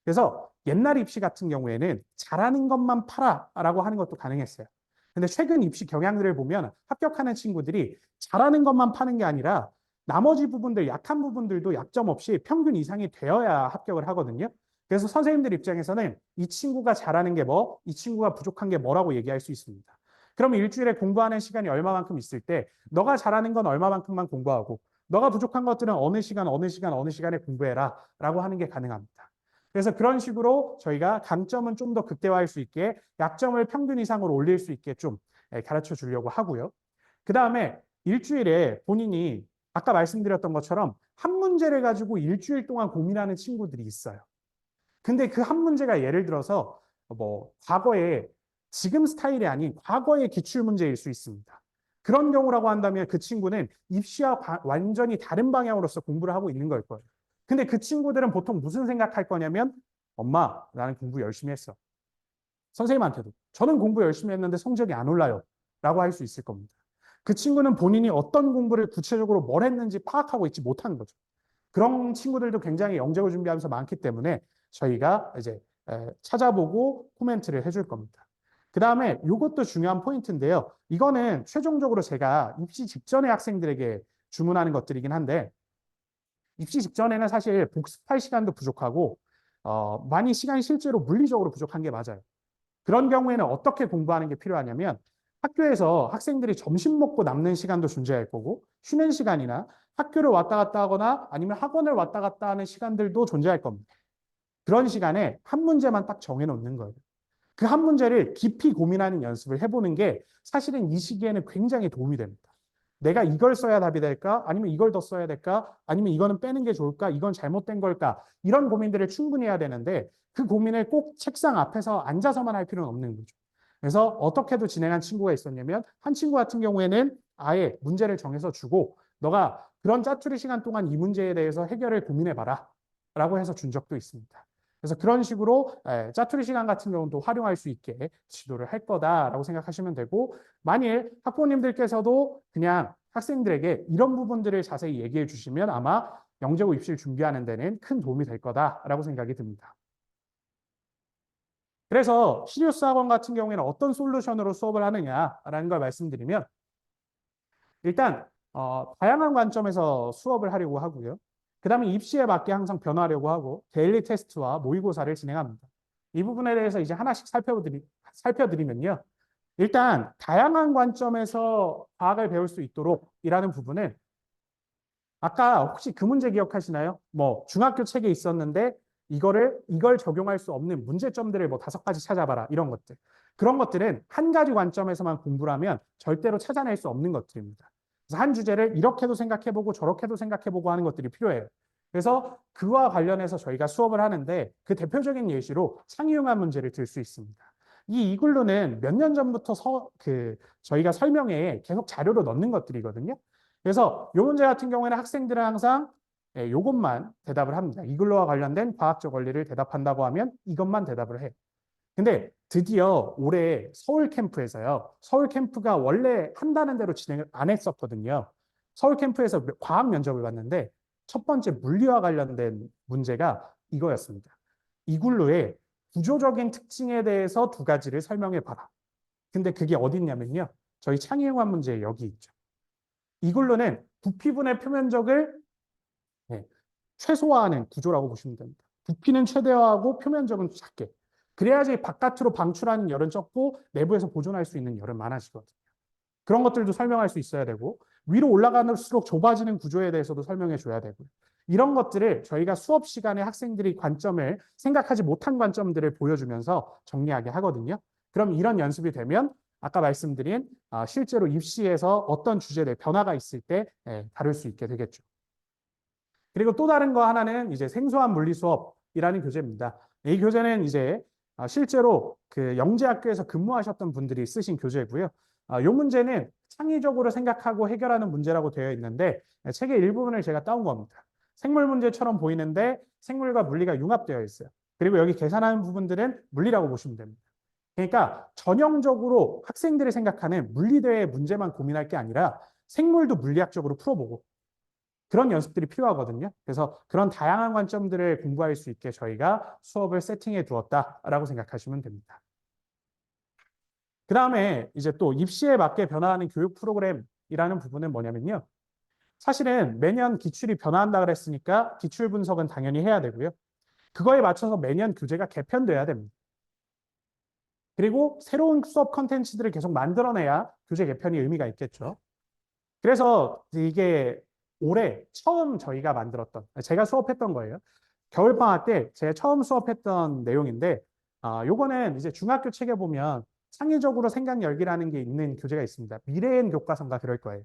그래서 옛날 입시 같은 경우에는 잘하는 것만 파라라고 하는 것도 가능했어요. 근데 최근 입시 경향들을 보면 합격하는 친구들이 잘하는 것만 파는 게 아니라 나머지 부분들, 약한 부분들도 약점 없이 평균 이상이 되어야 합격을 하거든요. 그래서 선생님들 입장에서는 이 친구가 잘하는 게 뭐, 이 친구가 부족한 게 뭐라고 얘기할 수 있습니다. 그러면 일주일에 공부하는 시간이 얼마만큼 있을 때 너가 잘하는 건 얼마만큼만 공부하고 너가 부족한 것들은 어느 시간에 공부해라 라고 하는 게 가능합니다. 그래서 그런 식으로 저희가 강점은 좀 더 극대화할 수 있게 약점을 평균 이상으로 올릴 수 있게 좀 가르쳐 주려고 하고요. 그 다음에 일주일에 본인이 아까 말씀드렸던 것처럼 한 문제를 가지고 일주일 동안 고민하는 친구들이 있어요. 근데 그 한 문제가 예를 들어서 뭐 과거에 지금 스타일이 아닌 과거의 기출문제일 수 있습니다. 그런 경우라고 한다면 그 친구는 입시와 완전히 다른 방향으로서 공부를 하고 있는 걸 거예요. 근데 그 친구들은 보통 무슨 생각할 거냐면 엄마, 나는 공부 열심히 했어. 선생님한테도 저는 공부 열심히 했는데 성적이 안 올라요. 라고 할 수 있을 겁니다. 그 친구는 본인이 어떤 공부를 구체적으로 뭘 했는지 파악하고 있지 못하는 거죠. 그런 친구들도 굉장히 영재고 준비하면서 많기 때문에 저희가 이제 찾아보고 코멘트를 해줄 겁니다. 그 다음에 이것도 중요한 포인트인데요. 이거는 최종적으로 제가 입시 직전에 학생들에게 주문하는 것들이긴 한데 입시 직전에는 사실 복습할 시간도 부족하고 많이 시간이 실제로 물리적으로 부족한 게 맞아요. 그런 경우에는 어떻게 공부하는 게 필요하냐면 학교에서 학생들이 점심 먹고 남는 시간도 존재할 거고 쉬는 시간이나 학교를 왔다 갔다 하거나 아니면 학원을 왔다 갔다 하는 시간들도 존재할 겁니다. 그런 시간에 한 문제만 딱 정해놓는 거예요. 그 한 문제를 깊이 고민하는 연습을 해보는 게 사실은 이 시기에는 굉장히 도움이 됩니다. 내가 이걸 써야 답이 될까? 아니면 이걸 더 써야 될까? 아니면 이거는 빼는 게 좋을까? 이건 잘못된 걸까? 이런 고민들을 충분히 해야 되는데 그 고민을 꼭 책상 앞에서 앉아서만 할 필요는 없는 거죠. 그래서 어떻게도 진행한 친구가 있었냐면 한 친구 같은 경우에는 아예 문제를 정해서 주고 너가 그런 짜투리 시간 동안 이 문제에 대해서 해결을 고민해봐라 라고 해서 준 적도 있습니다. 그래서 그런 식으로 짜투리 시간 같은 경우는 또 활용할 수 있게 지도를 할 거다라고 생각하시면 되고 만일 학부모님들께서도 그냥 학생들에게 이런 부분들을 자세히 얘기해 주시면 아마 영재고 입시를 준비하는 데는 큰 도움이 될 거다라고 생각이 듭니다. 그래서 시리우스 학원 같은 경우에는 어떤 솔루션으로 수업을 하느냐라는 걸 말씀드리면 일단 다양한 관점에서 수업을 하려고 하고요. 그 다음에 입시에 맞게 항상 변화하려고 하고 데일리 테스트와 모의고사를 진행합니다. 이 부분에 대해서 이제 하나씩 살펴드리면요. 일단 다양한 관점에서 과학을 배울 수 있도록 이라는 부분은 아까 혹시 그 문제 기억하시나요? 뭐 중학교 책에 있었는데 이걸 적용할 수 없는 문제점들을 뭐 5가지 찾아봐라 이런 것들. 그런 것들은 한 가지 관점에서만 공부를 하면 절대로 찾아낼 수 없는 것들입니다. 그래서 한 주제를 이렇게도 생각해보고 저렇게도 생각해보고 하는 것들이 필요해요. 그래서 그와 관련해서 저희가 수업을 하는데 그 대표적인 예시로 창의융합 문제를 들 수 있습니다. 이 이글루는 몇 년 전부터 저희가 설명회에 계속 자료로 넣는 것들이거든요. 그래서 이 문제 같은 경우에는 학생들은 항상 이것만 대답을 합니다. 이글루와 관련된 과학적 원리를 대답한다고 하면 이것만 대답을 해요. 근데 드디어 올해 서울 캠프에서요. 서울 캠프가 원래 한다는 대로 진행을 안 했었거든요. 서울 캠프에서 과학 면접을 봤는데 첫 번째 물리와 관련된 문제가 이거였습니다. 이글루의 구조적인 특징에 대해서 2가지를 설명해 봐라. 근데 그게 어디 있냐면요. 저희 창의융합 문제에 여기 있죠. 이글루는 부피분의 표면적을 최소화하는 구조라고 보시면 됩니다. 부피는 최대화하고 표면적은 작게. 그래야지 바깥으로 방출하는 열은 적고 내부에서 보존할 수 있는 열은 많아지거든요. 그런 것들도 설명할 수 있어야 되고 위로 올라갈수록 좁아지는 구조에 대해서도 설명해 줘야 되고요. 이런 것들을 저희가 수업 시간에 학생들이 관점을 생각하지 못한 관점들을 보여주면서 정리하게 하거든요. 그럼 이런 연습이 되면 아까 말씀드린 실제로 입시에서 어떤 주제에 변화가 있을 때 다룰 수 있게 되겠죠. 그리고 또 다른 거 하나는 이제 생소한 물리 수업이라는 교재입니다. 이 교재는 이제 실제로 그 영재학교에서 근무하셨던 분들이 쓰신 교재고요. 이 문제는 창의적으로 생각하고 해결하는 문제라고 되어 있는데 책의 일부분을 제가 따온 겁니다. 생물 문제처럼 보이는데 생물과 물리가 융합되어 있어요. 그리고 여기 계산하는 부분들은 물리라고 보시면 됩니다. 그러니까 전형적으로 학생들이 생각하는 물리대의 문제만 고민할 게 아니라 생물도 물리학적으로 풀어보고 그런 연습들이 필요하거든요. 그래서 그런 다양한 관점들을 공부할 수 있게 저희가 수업을 세팅해 두었다라고 생각하시면 됩니다. 그 다음에 이제 또 입시에 맞게 변화하는 교육 프로그램이라는 부분은 뭐냐면요. 사실은 매년 기출이 변화한다 그랬으니까 기출 분석은 당연히 해야 되고요. 그거에 맞춰서 매년 교재가 개편돼야 됩니다. 그리고 새로운 수업 컨텐츠들을 계속 만들어내야 교재 개편이 의미가 있겠죠. 그래서 이게 올해 처음 저희가 만들었던, 제가 수업했던 거예요. 겨울방학 때 제가 처음 수업했던 내용인데, 요거는 이제 중학교 책에 보면 창의적으로 생각 열기라는 게 있는 교재가 있습니다. 미래엔 교과서인가 그럴 거예요.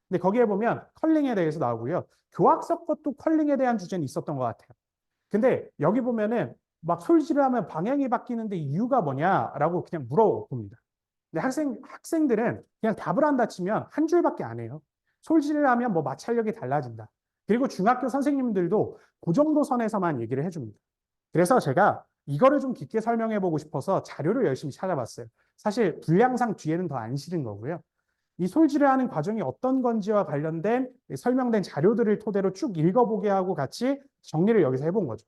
근데 거기에 보면 컬링에 대해서 나오고요. 교학서 것도 컬링에 대한 주제는 있었던 것 같아요. 근데 여기 보면은 막 솔질을 하면 방향이 바뀌는데 이유가 뭐냐라고 그냥 물어봅니다. 근데 학생들은 그냥 답을 한다 치면 한 줄밖에 안 해요. 솔질을 하면 뭐 마찰력이 달라진다. 그리고 중학교 선생님들도 그 정도 선에서만 얘기를 해줍니다. 그래서 제가 이거를 좀 깊게 설명해 보고 싶어서 자료를 열심히 찾아봤어요. 사실 분량상 뒤에는 더 안 실은 거고요. 이 솔질을 하는 과정이 어떤 건지와 관련된 설명된 자료들을 토대로 쭉 읽어보게 하고 같이 정리를 여기서 해본 거죠.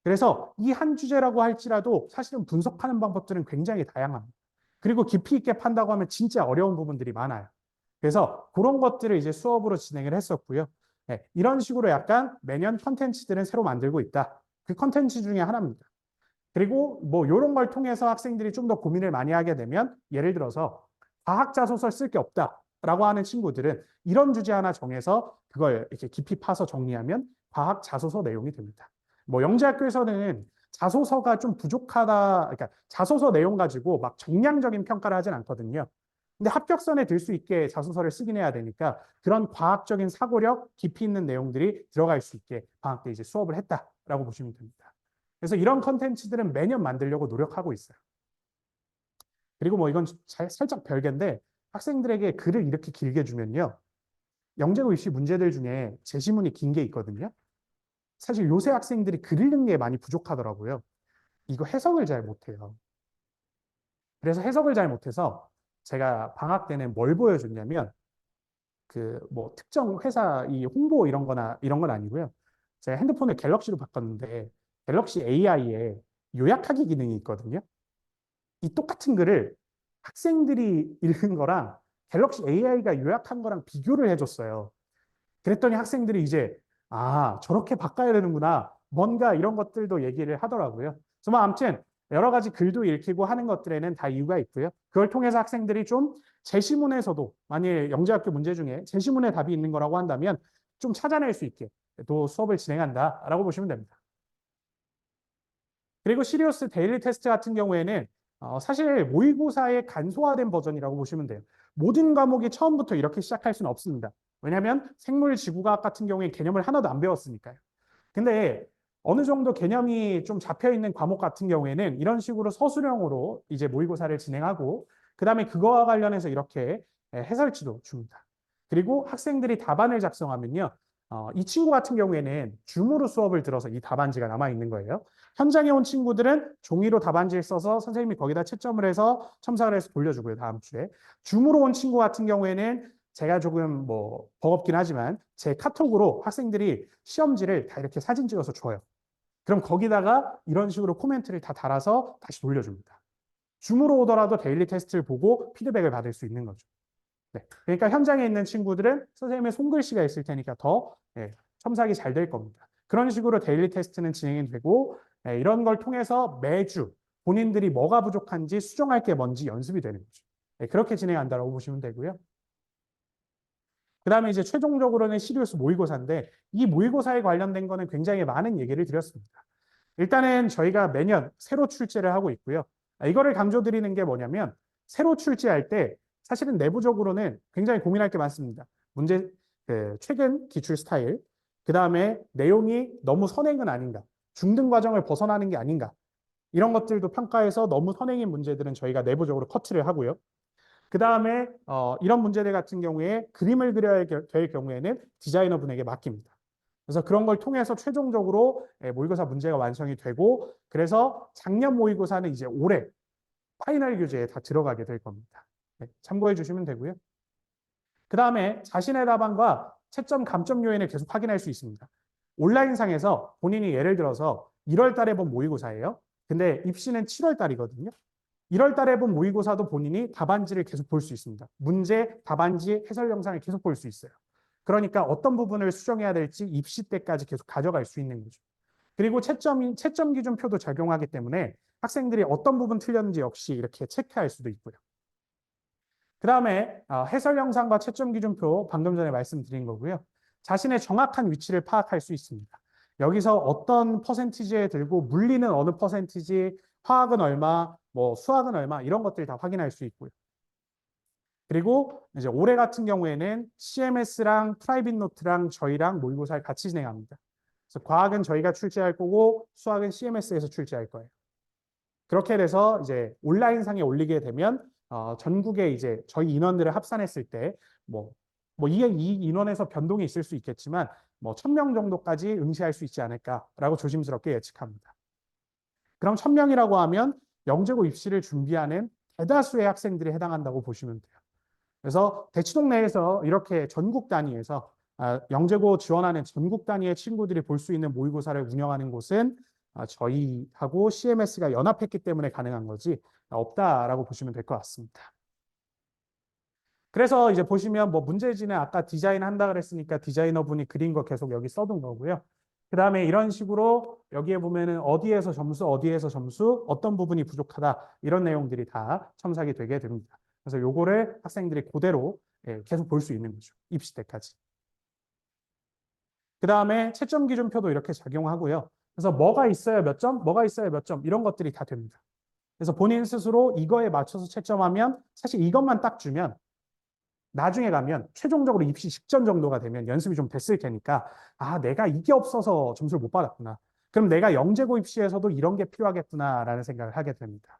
그래서 이 한 주제라고 할지라도 사실은 분석하는 방법들은 굉장히 다양합니다. 그리고 깊이 있게 판다고 하면 진짜 어려운 부분들이 많아요. 그래서 그런 것들을 이제 수업으로 진행을 했었고요. 네, 이런 식으로 약간 매년 컨텐츠들은 새로 만들고 있다. 그 컨텐츠 중에 하나입니다. 그리고 뭐 이런 걸 통해서 학생들이 좀 더 고민을 많이 하게 되면 예를 들어서 과학 자소서 쓸 게 없다라고 하는 친구들은 이런 주제 하나 정해서 그걸 이렇게 깊이 파서 정리하면 과학 자소서 내용이 됩니다. 뭐 영재학교에서는 자소서가 좀 부족하다, 그러니까 자소서 내용 가지고 막 정량적인 평가를 하진 않거든요. 근데 합격선에 들 수 있게 자소서를 쓰긴 해야 되니까 그런 과학적인 사고력, 깊이 있는 내용들이 들어갈 수 있게 방학 때 이제 수업을 했다라고 보시면 됩니다. 그래서 이런 컨텐츠들은 매년 만들려고 노력하고 있어요. 그리고 뭐 이건 살짝 별개인데 학생들에게 글을 이렇게 길게 주면요. 영재고 입시 문제들 중에 제시문이 긴 게 있거든요. 사실 요새 학생들이 글 읽는 게 많이 부족하더라고요. 이거 해석을 잘 못해요. 그래서 해석을 잘 못해서 제가 방학 때는 뭘 보여줬냐면 그 뭐 특정 회사 이 홍보 이런 거나 이런 건 아니고요. 제가 핸드폰을 갤럭시로 바꿨는데 갤럭시 AI에 요약하기 기능이 있거든요. 이 똑같은 글을 학생들이 읽은 거랑 갤럭시 AI가 요약한 거랑 비교를 해줬어요. 그랬더니 학생들이 이제 아 저렇게 바꿔야 되는구나 뭔가 이런 것들도 얘기를 하더라고요. 그래서 뭐 아무튼 여러 가지 글도 읽히고 하는 것들에는 다 이유가 있고요. 그걸 통해서 학생들이 좀 제시문에서도 만일 영재학교 문제 중에 제시문에 답이 있는 거라고 한다면 좀 찾아낼 수 있게 또 수업을 진행한다라고 보시면 됩니다. 그리고 시리우스 데일리 테스트 같은 경우에는 사실 모의고사의 간소화된 버전이라고 보시면 돼요. 모든 과목이 처음부터 이렇게 시작할 수는 없습니다. 왜냐하면 생물 지구과학 같은 경우에 개념을 하나도 안 배웠으니까요. 근데 어느 정도 개념이 좀 잡혀 있는 과목 같은 경우에는 이런 식으로 서술형으로 이제 모의고사를 진행하고 그다음에 그거와 관련해서 이렇게 해설지도 줍니다. 그리고 학생들이 답안을 작성하면요. 이 친구 같은 경우에는 줌으로 수업을 들어서 이 답안지가 남아 있는 거예요. 현장에 온 친구들은 종이로 답안지를 써서 선생님이 거기다 채점을 해서 첨삭을 해서 돌려주고요. 다음 주에. 줌으로 온 친구 같은 경우에는 제가 조금 뭐 버겁긴 하지만 제 카톡으로 학생들이 시험지를 다 이렇게 사진 찍어서 줘요. 그럼 거기다가 이런 식으로 코멘트를 다 달아서 다시 돌려줍니다. 줌으로 오더라도 데일리 테스트를 보고 피드백을 받을 수 있는 거죠. 네. 그러니까 현장에 있는 친구들은 선생님의 손글씨가 있을 테니까 더 첨삭이 잘 될 겁니다. 그런 식으로 데일리 테스트는 진행이 되고 이런 걸 통해서 매주 본인들이 뭐가 부족한지 수정할 게 뭔지 연습이 되는 거죠. 그렇게 진행한다고 보시면 되고요. 그 다음에 이제 최종적으로는 시리우스 모의고사인데 이 모의고사에 관련된 거는 굉장히 많은 얘기를 드렸습니다. 일단은 저희가 매년 새로 출제를 하고 있고요. 이거를 강조드리는 게 뭐냐면 새로 출제할 때 사실은 내부적으로는 굉장히 고민할 게 많습니다. 문제 최근 기출 스타일, 그 다음에 내용이 너무 선행은 아닌가, 중등 과정을 벗어나는 게 아닌가 이런 것들도 평가해서 너무 선행인 문제들은 저희가 내부적으로 커트를 하고요. 그 다음에 이런 문제들 같은 경우에 그림을 그려야 될 경우에는 디자이너 분에게 맡깁니다. 그래서 그런 걸 통해서 최종적으로 모의고사 문제가 완성이 되고 그래서 작년 모의고사는 이제 올해 파이널 교재에 다 들어가게 될 겁니다. 네, 참고해 주시면 되고요. 그 다음에 자신의 답안과 채점 감점 요인을 계속 확인할 수 있습니다. 온라인상에서 본인이 예를 들어서 1월 달에 본 모의고사예요. 근데 입시는 7월 달이거든요. 1월 달에 본 모의고사도 본인이 답안지를 계속 볼 수 있습니다. 문제, 답안지, 해설 영상을 계속 볼 수 있어요. 그러니까 어떤 부분을 수정해야 될지 입시 때까지 계속 가져갈 수 있는 거죠. 그리고 채점 기준표도 적용하기 때문에 학생들이 어떤 부분 틀렸는지 역시 이렇게 체크할 수도 있고요. 그 다음에 해설 영상과 채점 기준표 방금 전에 말씀드린 거고요. 자신의 정확한 위치를 파악할 수 있습니다. 여기서 어떤 퍼센티지에 들고 물리는 어느 퍼센티지, 화학은 얼마, 뭐 수학은 얼마 이런 것들 다 확인할 수 있고요. 그리고 이제 올해 같은 경우에는 CMS랑 프라이빗 노트랑 저희랑 모의고사를 같이 진행합니다. 그래서 과학은 저희가 출제할 거고 수학은 CMS에서 출제할 거예요. 그렇게 돼서 이제 온라인상에 올리게 되면 전국에 이제 저희 인원들을 합산했을 때 이 인원에서 변동이 있을 수 있겠지만 뭐 1000명 정도까지 응시할 수 있지 않을까라고 조심스럽게 예측합니다. 그럼 1000명이라고 하면 영재고 입시를 준비하는 대다수의 학생들이 해당한다고 보시면 돼요. 그래서 대치동 내에서 이렇게 전국 단위에서 영재고 지원하는 전국 단위의 친구들이 볼 수 있는 모의고사를 운영하는 곳은 저희하고 CMS가 연합했기 때문에 가능한 거지 없다라고 보시면 될 것 같습니다. 그래서 이제 보시면 뭐 문제지는 아까 디자인 한다 그랬으니까 디자이너분이 그린 거 계속 여기 써둔 거고요. 그 다음에 이런 식으로 여기에 보면은 어디에서 점수, 어디에서 점수, 어떤 부분이 부족하다 이런 내용들이 다 첨삭이 되게 됩니다. 그래서 요거를 학생들이 그대로 계속 볼 수 있는 거죠. 입시 때까지. 그 다음에 채점 기준표도 이렇게 작용하고요. 그래서 뭐가 있어야 몇 점, 뭐가 있어야 몇 점 이런 것들이 다 됩니다. 그래서 본인 스스로 이거에 맞춰서 채점하면 사실 이것만 딱 주면 나중에 가면 최종적으로 입시 직전 정도가 되면 연습이 좀 됐을 테니까 아, 내가 이게 없어서 점수를 못 받았구나. 그럼 내가 영재고 입시에서도 이런 게 필요하겠구나라는 생각을 하게 됩니다.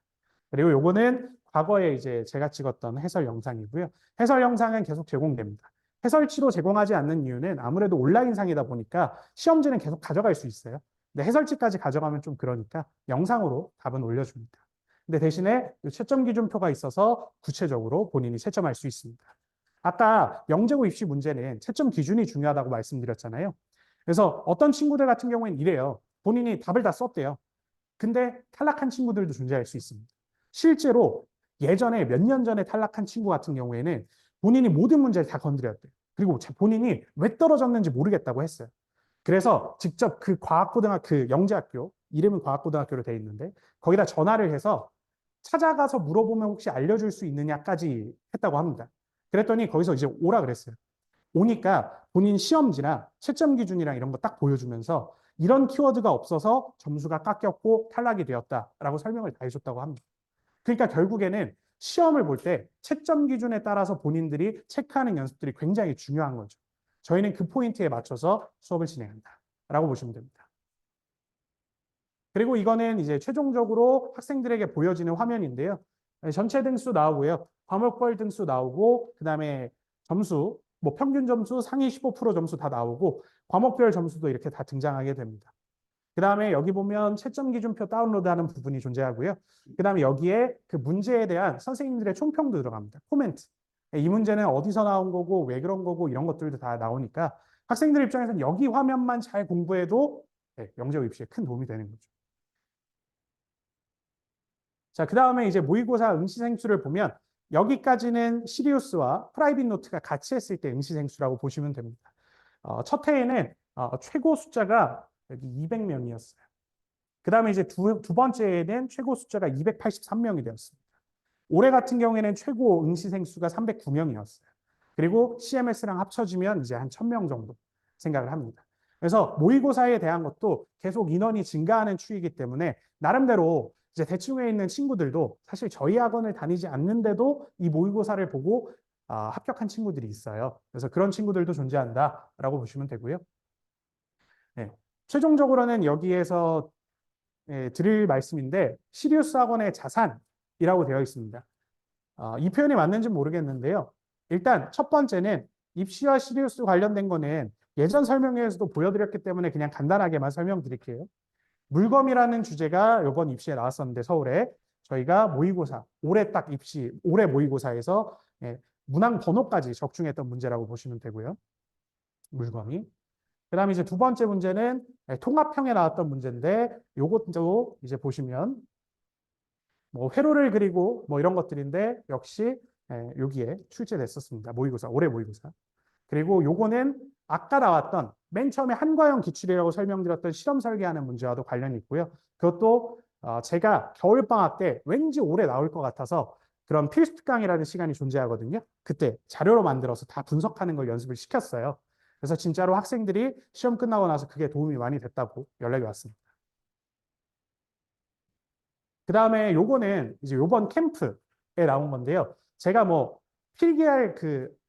그리고 요거는 과거에 이제 제가 찍었던 해설 영상이고요. 해설 영상은 계속 제공됩니다. 해설지로 제공하지 않는 이유는 아무래도 온라인상이다 보니까 시험지는 계속 가져갈 수 있어요. 근데 해설지까지 가져가면 좀 그러니까 영상으로 답은 올려줍니다. 근데 대신에 채점 기준표가 있어서 구체적으로 본인이 채점할 수 있습니다. 아까 영재고 입시 문제는 채점 기준이 중요하다고 말씀드렸잖아요. 그래서 어떤 친구들 같은 경우에는 이래요. 본인이 답을 다 썼대요. 근데 탈락한 친구들도 존재할 수 있습니다. 실제로 예전에 몇 년 전에 탈락한 친구 같은 경우에는 본인이 모든 문제를 다 건드렸대요. 그리고 본인이 왜 떨어졌는지 모르겠다고 했어요. 그래서 직접 그 과학고등학교, 그 영재학교, 이름은 과학고등학교로 되어 있는데 거기다 전화를 해서 찾아가서 물어보면 혹시 알려줄 수 있느냐까지 했다고 합니다. 그랬더니 거기서 이제 오라 그랬어요. 오니까 본인 시험지나 채점 기준이랑 이런 거 딱 보여주면서 이런 키워드가 없어서 점수가 깎였고 탈락이 되었다라고 설명을 다 해줬다고 합니다. 그러니까 결국에는 시험을 볼 때 채점 기준에 따라서 본인들이 체크하는 연습들이 굉장히 중요한 거죠. 저희는 그 포인트에 맞춰서 수업을 진행한다라고 보시면 됩니다. 그리고 이거는 이제 최종적으로 학생들에게 보여지는 화면인데요. 전체 등수 나오고요. 과목별 등수 나오고 그다음에 점수, 뭐 평균 점수, 상위 15% 점수 다 나오고 과목별 점수도 이렇게 다 등장하게 됩니다. 그다음에 여기 보면 채점 기준표 다운로드하는 부분이 존재하고요. 그다음에 여기에 그 문제에 대한 선생님들의 총평도 들어갑니다. 코멘트. 이 문제는 어디서 나온 거고 왜 그런 거고 이런 것들도 다 나오니까 학생들 입장에서는 여기 화면만 잘 공부해도 영재고 입시에 큰 도움이 되는 거죠. 자, 그 다음에 이제 모의고사 응시생수를 보면 여기까지는 시리우스와 프라이빗 노트가 같이 했을 때 응시생수라고 보시면 됩니다. 첫 해에는 최고 숫자가 여기 200명이었어요. 그 다음에 이제 두 번째에는 최고 숫자가 283명이 되었습니다. 올해 같은 경우에는 최고 응시생수가 309명이었어요. 그리고 CMS랑 합쳐지면 이제 한 1000명 정도 생각을 합니다. 그래서 모의고사에 대한 것도 계속 인원이 증가하는 추이기 때문에 나름대로 이제 대충에 있는 친구들도 사실 저희 학원을 다니지 않는데도 이 모의고사를 보고 합격한 친구들이 있어요. 그래서 그런 친구들도 존재한다라고 보시면 되고요. 네. 최종적으로는 여기에서 드릴 말씀인데 시리우스 학원의 자산이라고 되어 있습니다. 이 표현이 맞는지 모르겠는데요. 일단 첫 번째는 입시와 시리우스 관련된 거는 예전 설명회에서도 보여드렸기 때문에 그냥 간단하게만 설명드릴게요. 물검이라는 주제가 이번 입시에 나왔었는데 서울에 저희가 모의고사, 올해 딱 입시, 올해 모의고사에서 문항 번호까지 적중했던 문제라고 보시면 되고요. 물검이. 그 다음에 이제 두 번째 문제는 통합형에 나왔던 문제인데 요것도 이제 보시면 뭐 회로를 그리고 뭐 이런 것들인데 역시 여기에 출제됐었습니다. 모의고사, 올해 모의고사. 그리고 요거는 아까 나왔던 맨 처음에 한과형 기출이라고 설명드렸던 실험 설계하는 문제와도 관련이 있고요. 그것도 제가 겨울방학 때 왠지 올해 나올 것 같아서 그런 필수 강의라는 시간이 존재하거든요. 그때 자료로 만들어서 다 분석하는 걸 연습을 시켰어요. 그래서 진짜로 학생들이 시험 끝나고 나서 그게 도움이 많이 됐다고 연락이 왔습니다. 그 다음에 요거는 이제 요번 캠프에 나온 건데요. 제가 뭐 필기할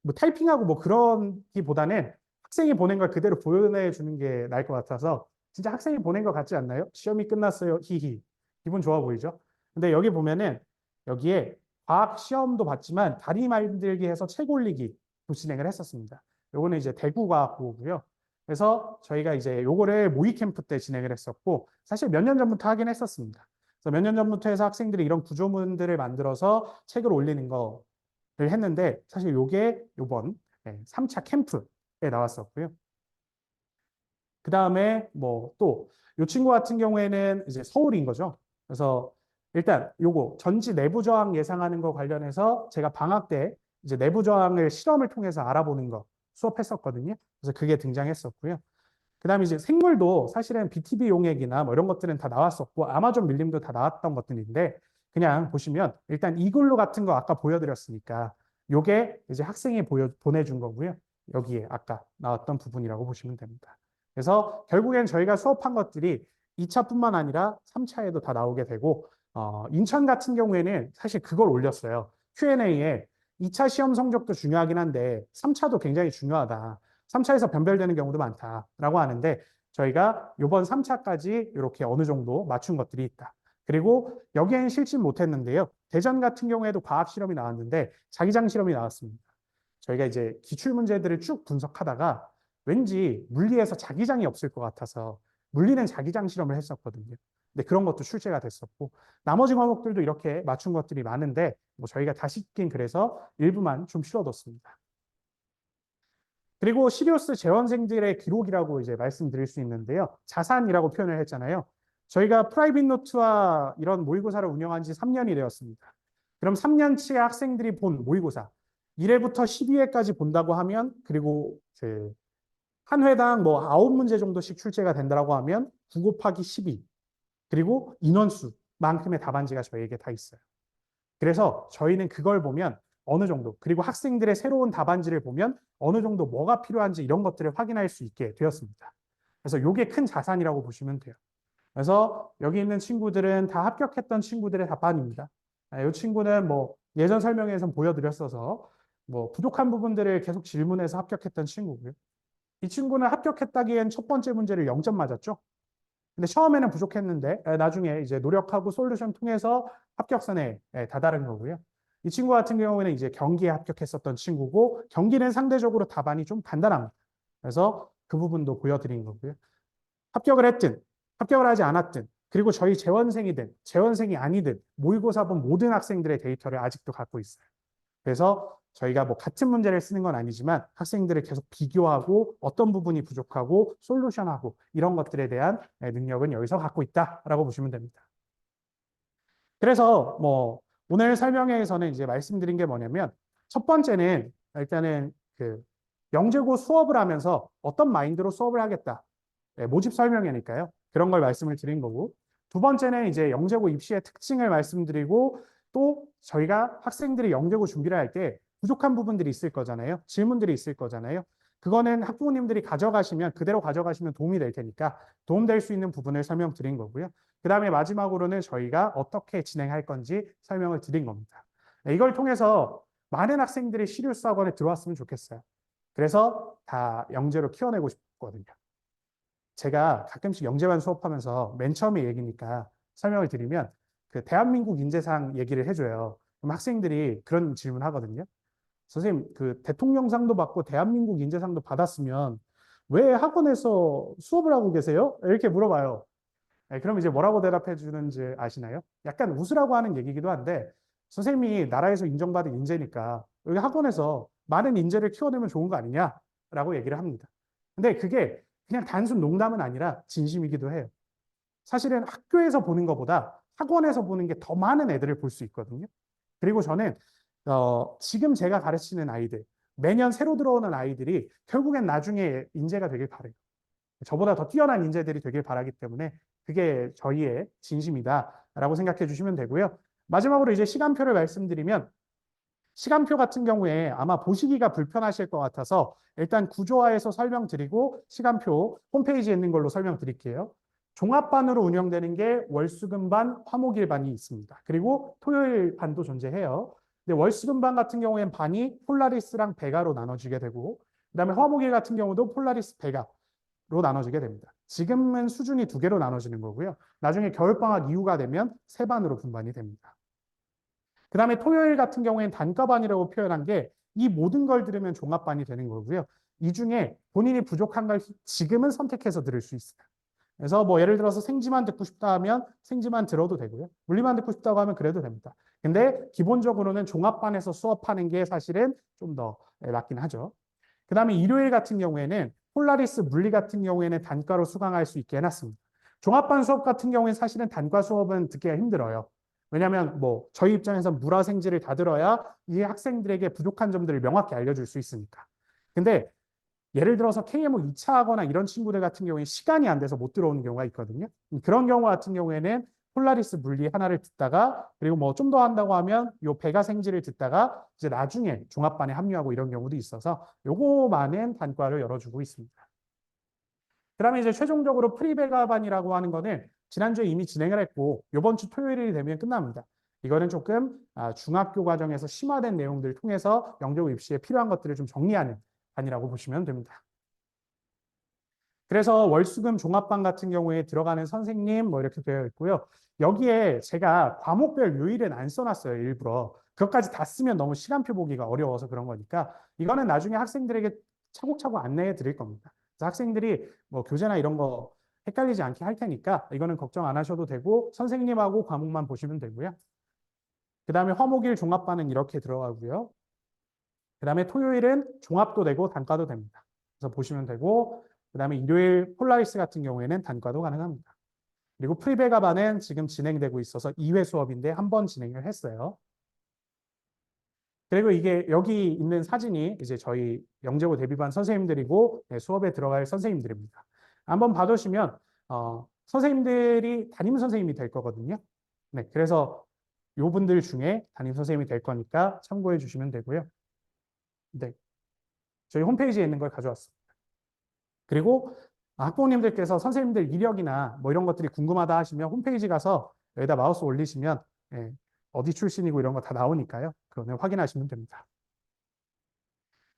뭐 타이핑하고 뭐 그런기보다는 학생이 보낸 걸 그대로 보여주는 게 나을 것 같아서 진짜 학생이 보낸 것 같지 않나요? 시험이 끝났어요. 히히. 기분 좋아 보이죠? 근데 여기 보면은 여기에 과학 시험도 봤지만 다리 만들기 해서 책 올리기도 진행을 했었습니다. 요거는 이제 대구과학고고요. 그래서 저희가 이제 요거를 모의 캠프 때 진행을 했었고 사실 몇 년 전부터 하긴 했었습니다. 몇 년 전부터 해서 학생들이 이런 구조문들을 만들어서 책을 올리는 거를 했는데 사실 요게 요번 3차 캠프에 나왔었고요. 그 다음에 뭐 또 요 친구 같은 경우에는 이제 서울인 거죠. 그래서 일단 요거 전지 내부 저항 예상하는 거 관련해서 제가 방학 때 이제 내부 저항을 실험을 통해서 알아보는 거 수업했었거든요. 그래서 그게 등장했었고요. 그다음에 이제 생물도 사실은 BTB 용액이나 뭐 이런 것들은 다 나왔었고 아마존 밀림도 다 나왔던 것들인데 그냥 보시면 일단 이글루 같은 거 아까 보여드렸으니까 요게 이제 학생이 보내준 거고요. 여기에 아까 나왔던 부분이라고 보시면 됩니다. 그래서 결국엔 저희가 수업한 것들이 2차뿐만 아니라 3차에도 다 나오게 되고 인천 같은 경우에는 사실 그걸 올렸어요. Q&A에 2차 시험 성적도 중요하긴 한데 3차도 굉장히 중요하다. 3차에서 변별되는 경우도 많다라고 하는데 저희가 이번 3차까지 이렇게 어느 정도 맞춘 것들이 있다. 그리고 여기에는 실진 못했는데요. 대전 같은 경우에도 과학 실험이 나왔는데 자기장 실험이 나왔습니다. 저희가 이제 기출 문제들을 쭉 분석하다가 왠지 물리에서 자기장이 없을 것 같아서 물리는 자기장 실험을 했었거든요. 근데 그런 것도 출제가 됐었고 나머지 과목들도 이렇게 맞춘 것들이 많은데 뭐 저희가 다시 읽긴 그래서 일부만 좀 실어뒀습니다. 그리고 시리우스 재원생들의 기록이라고 이제 말씀드릴 수 있는데요. 자산이라고 표현을 했잖아요. 저희가 프라이빗 노트와 이런 모의고사를 운영한 지 3년이 되었습니다. 그럼 3년치의 학생들이 본 모의고사 1회부터 12회까지 본다고 하면 그리고 한 회당 뭐 9문제 정도씩 출제가 된다고 하면 9 곱하기 12 그리고 인원수만큼의 답안지가 저희에게 다 있어요. 그래서 저희는 그걸 보면 어느 정도 그리고 학생들의 새로운 답안지를 보면 어느 정도 뭐가 필요한지 이런 것들을 확인할 수 있게 되었습니다. 그래서 이게 큰 자산이라고 보시면 돼요. 그래서 여기 있는 친구들은 다 합격했던 친구들의 답안입니다. 이 친구는 뭐 예전 설명에서 보여드렸어서 뭐 부족한 부분들을 계속 질문해서 합격했던 친구고요. 이 친구는 합격했다기엔 첫 번째 문제를 0점 맞았죠. 근데 처음에는 부족했는데 나중에 이제 노력하고 솔루션 통해서 합격선에 다다른 거고요. 이 친구 같은 경우에는 이제 경기에 합격했었던 친구고 경기는 상대적으로 답안이 좀 간단합니다. 그래서 그 부분도 보여드린 거고요. 합격을 했든 합격을 하지 않았든 그리고 저희 재원생이든 재원생이 아니든 모의고사 본 모든 학생들의 데이터를 아직도 갖고 있어요. 그래서 저희가 뭐 같은 문제를 쓰는 건 아니지만 학생들을 계속 비교하고 어떤 부분이 부족하고 솔루션하고 이런 것들에 대한 능력은 여기서 갖고 있다라고 보시면 됩니다. 그래서 뭐 오늘 설명회에서는 이제 말씀드린 게 뭐냐면 첫 번째는 일단은 그 영재고 수업을 하면서 어떤 마인드로 수업을 하겠다. 모집 설명회니까요. 그런 걸 말씀을 드린 거고 두 번째는 이제 영재고 입시의 특징을 말씀드리고 또 저희가 학생들이 영재고 준비를 할 때 부족한 부분들이 있을 거잖아요. 질문들이 있을 거잖아요. 그거는 학부모님들이 가져가시면 그대로 가져가시면 도움이 될 테니까 도움될 수 있는 부분을 설명드린 거고요. 그 다음에 마지막으로는 저희가 어떻게 진행할 건지 설명을 드린 겁니다. 이걸 통해서 많은 학생들이 시리우스 학원에 들어왔으면 좋겠어요. 그래서 다 영재로 키워내고 싶거든요. 제가 가끔씩 영재반 수업하면서 맨 처음에 얘기니까 설명을 드리면 그 대한민국 인재상 얘기를 해줘요. 그럼 학생들이 그런 질문 하거든요. 선생님, 그 대통령상도 받고 대한민국 인재상도 받았으면 왜 학원에서 수업을 하고 계세요? 이렇게 물어봐요. 그럼 이제 뭐라고 대답해 주는지 아시나요? 약간 웃으라고 하는 얘기이기도 한데 선생님이 나라에서 인정받은 인재니까 여기 학원에서 많은 인재를 키워내면 좋은 거 아니냐라고 얘기를 합니다. 근데 그게 그냥 단순 농담은 아니라 진심이기도 해요. 사실은 학교에서 보는 것보다 학원에서 보는 게 더 많은 애들을 볼 수 있거든요. 그리고 저는 지금 제가 가르치는 아이들, 매년 새로 들어오는 아이들이 결국엔 나중에 인재가 되길 바래요. 저보다 더 뛰어난 인재들이 되길 바라기 때문에 그게 저희의 진심이다라고 생각해 주시면 되고요. 마지막으로 이제 시간표를 말씀드리면 시간표 같은 경우에 아마 보시기가 불편하실 것 같아서 일단 구조화해서 설명드리고 시간표 홈페이지에 있는 걸로 설명드릴게요. 종합반으로 운영되는 게 월수금반, 화목일반이 있습니다. 그리고 토요일반도 존재해요. 근데 월수금반 같은 경우에는 반이 폴라리스랑 베가로 나눠지게 되고 그다음에 화목일 같은 경우도 폴라리스, 베가로 나눠지게 됩니다. 지금은 수준이 2개로 나눠지는 거고요. 나중에 겨울방학 이후가 되면 3반으로 분반이 됩니다. 그 다음에 토요일 같은 경우에는 단과반이라고 표현한 게 이 모든 걸 들으면 종합반이 되는 거고요. 이 중에 본인이 부족한 걸 지금은 선택해서 들을 수 있어요. 그래서 뭐 예를 들어서 생지만 듣고 싶다 하면 생지만 들어도 되고요. 물리만 듣고 싶다고 하면 그래도 됩니다. 근데 기본적으로는 종합반에서 수업하는 게 사실은 좀 더 맞긴 하죠. 그 다음에 일요일 같은 경우에는 폴라리스 물리 같은 경우에는 단과로 수강할 수 있게 해놨습니다. 종합반 수업 같은 경우에는 사실은 단과 수업은 듣기가 힘들어요. 왜냐하면 뭐 저희 입장에서 물화생지를 다 들어야 이 학생들에게 부족한 점들을 명확히 알려줄 수 있으니까. 근데 예를 들어서 KMO 2차 하거나 이런 친구들 같은 경우에 시간이 안 돼서 못 들어오는 경우가 있거든요. 그런 경우 같은 경우에는 폴라리스 물리 하나를 듣다가 그리고 뭐 좀 더 한다고 하면 요 배가 생지를 듣다가 이제 나중에 종합반에 합류하고 이런 경우도 있어서 요거만은 단과를 열어주고 있습니다. 그다음에 이제 최종적으로 프리베가반이라고 하는 거는 지난주에 이미 진행을 했고 이번 주 토요일이 되면 끝납니다. 이거는 조금 중학교 과정에서 심화된 내용들을 통해서 영재고 입시에 필요한 것들을 좀 정리하는 반이라고 보시면 됩니다. 그래서 월수금 종합반 같은 경우에 들어가는 선생님 뭐 이렇게 되어 있고요. 여기에 제가 과목별 요일은 안 써놨어요, 일부러. 그것까지 다 쓰면 너무 시간표 보기가 어려워서 그런 거니까 이거는 나중에 학생들에게 차곡차곡 안내해 드릴 겁니다. 그래서 학생들이 뭐 교재나 이런 거 헷갈리지 않게 할 테니까 이거는 걱정 안 하셔도 되고 선생님하고 과목만 보시면 되고요. 그 다음에 화목일 종합반은 이렇게 들어가고요. 그 다음에 토요일은 종합도 되고 단과도 됩니다. 그래서 보시면 되고 그 다음에 일요일 폴라리스 같은 경우에는 단과도 가능합니다. 그리고 프리베가반은 지금 진행되고 있어서 2회 수업인데 한 번 진행을 했어요. 그리고 이게 여기 있는 사진이 이제 저희 영재고 대비반 선생님들이고 수업에 들어갈 선생님들입니다. 한번 봐주시면 선생님들이 담임 선생님이 될 거거든요. 네, 그래서 요 분들 중에 담임 선생님이 될 거니까 참고해 주시면 되고요. 네, 저희 홈페이지에 있는 걸 가져왔습니다. 그리고 학부모님들께서 선생님들 이력이나 뭐 이런 것들이 궁금하다 하시면 홈페이지 가서 여기다 마우스 올리시면 어디 출신이고 이런 거 다 나오니까요. 그거는 확인하시면 됩니다.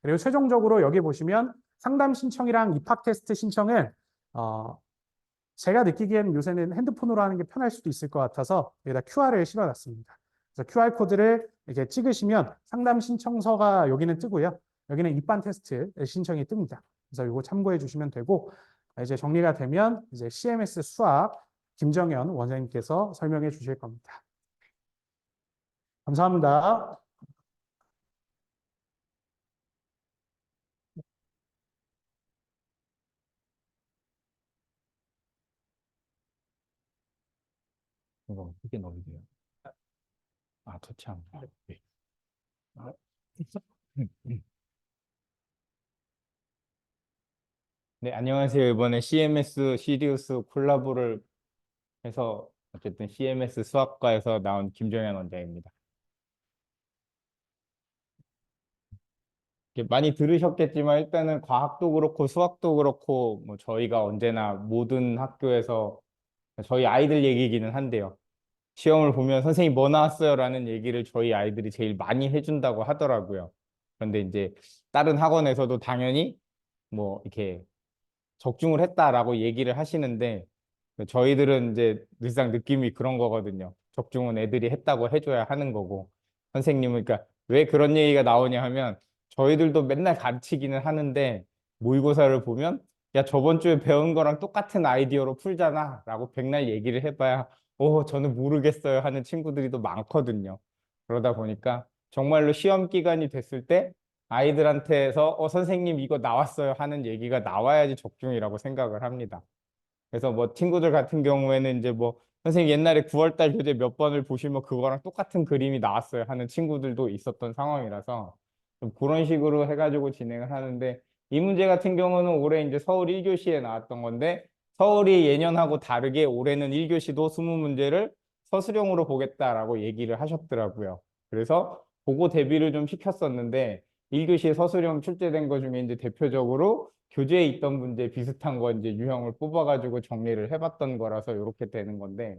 그리고 최종적으로 여기 보시면 상담 신청이랑 입학 테스트 신청은 제가 느끼기에는 요새는 핸드폰으로 하는 게 편할 수도 있을 것 같아서 여기다 QR을 실어놨습니다. 그래서 QR 코드를 이렇게 찍으시면 상담 신청서가 여기는 뜨고요. 여기는 입반 테스트 신청이 뜹니다. 그래서 이거 참고해 주시면 되고 이제 정리가 되면 이제 CMS 수학 김정현 원장님께서 설명해 주실 겁니다. 감사합니다. 이거 어떻게 넣으세요? 도참. 네. 네, 안녕하세요. 이번에 CMS 시리우스 콜라보를 해서 어쨌든 CMS 수학과에서 나온 김정현 원장입니다. 많이 들으셨겠지만 일단은 과학도 그렇고 수학도 그렇고 뭐 저희가 언제나 모든 학교에서 저희 아이들 얘기이기는 한데요. 시험을 보면 선생님 뭐 나왔어요? 라는 얘기를 저희 아이들이 제일 많이 해준다고 하더라고요. 그런데 이제 다른 학원에서도 당연히 뭐 이렇게 적중을 했다라고 얘기를 하시는데 저희들은 이제 늘상 느낌이 그런 거거든요. 적중은 애들이 했다고 해줘야 하는 거고 선생님은 그러니까 왜 그런 얘기가 나오냐 하면 저희들도 맨날 가르치기는 하는데 모의고사를 보면 야 저번 주에 배운 거랑 똑같은 아이디어로 풀잖아 라고 백날 얘기를 해봐야 저는 모르겠어요 하는 친구들이 또 많거든요. 그러다 보니까 정말로 시험 기간이 됐을 때 아이들한테서 선생님 이거 나왔어요 하는 얘기가 나와야지 적중이라고 생각을 합니다. 그래서 뭐 친구들 같은 경우에는 이제 뭐 선생님 옛날에 9월달 교재 몇 번을 보시면 그거랑 똑같은 그림이 나왔어요 하는 친구들도 있었던 상황이라서 좀 그런 식으로 해가지고 진행을 하는데 이 문제 같은 경우는 올해 이제 서울 1교시에 나왔던 건데 서울이 예년하고 다르게 올해는 1교시도 20문제를 서술형으로 보겠다라고 얘기를 하셨더라고요. 그래서 그거 대비를 좀 시켰었는데 1교시에 서술형 출제된 것 중에 이제 대표적으로 교재에 있던 문제 비슷한 거 이제 유형을 뽑아가지고 정리를 해봤던 거라서 이렇게 되는 건데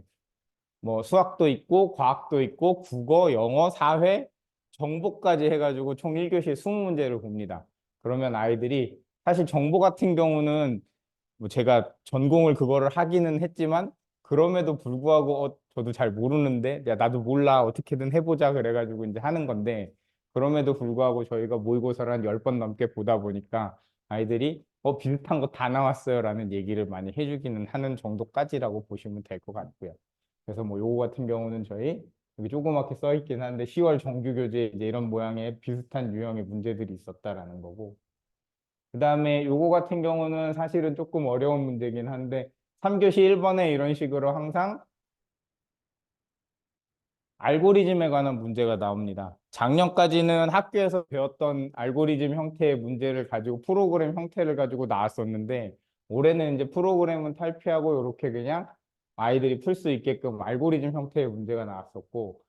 뭐 수학도 있고 과학도 있고 국어, 영어, 사회, 정보까지 해가지고 총 1교시에 20문제를 봅니다. 그러면 아이들이 사실 정보 같은 경우는 뭐 제가 전공을 그거를 하기는 했지만 그럼에도 불구하고 저도 잘 모르는데 야 나도 몰라 어떻게든 해보자 그래가지고 이제 하는 건데 그럼에도 불구하고 저희가 모의고사를 한 10번 넘게 보다 보니까 아이들이 비슷한 거 다 나왔어요 라는 얘기를 많이 해주기는 하는 정도까지라고 보시면 될 것 같고요. 그래서 뭐 요거 같은 경우는 저희 여기 조그맣게 써 있긴 한데 10월 정규 교재에 이제 이런 모양의 비슷한 유형의 문제들이 있었다라는 거고 그 다음에 요거 같은 경우는 사실은 조금 어려운 문제긴 한데 3교시 1번에 이런 식으로 항상 알고리즘에 관한 문제가 나옵니다. 작년까지는 학교에서 배웠던 알고리즘 형태의 문제를 가지고 프로그램 형태를 가지고 나왔었는데 올해는 이제 프로그램은 탈피하고 이렇게 그냥 아이들이 풀 수 있게끔 알고리즘 형태의 문제가 나왔었고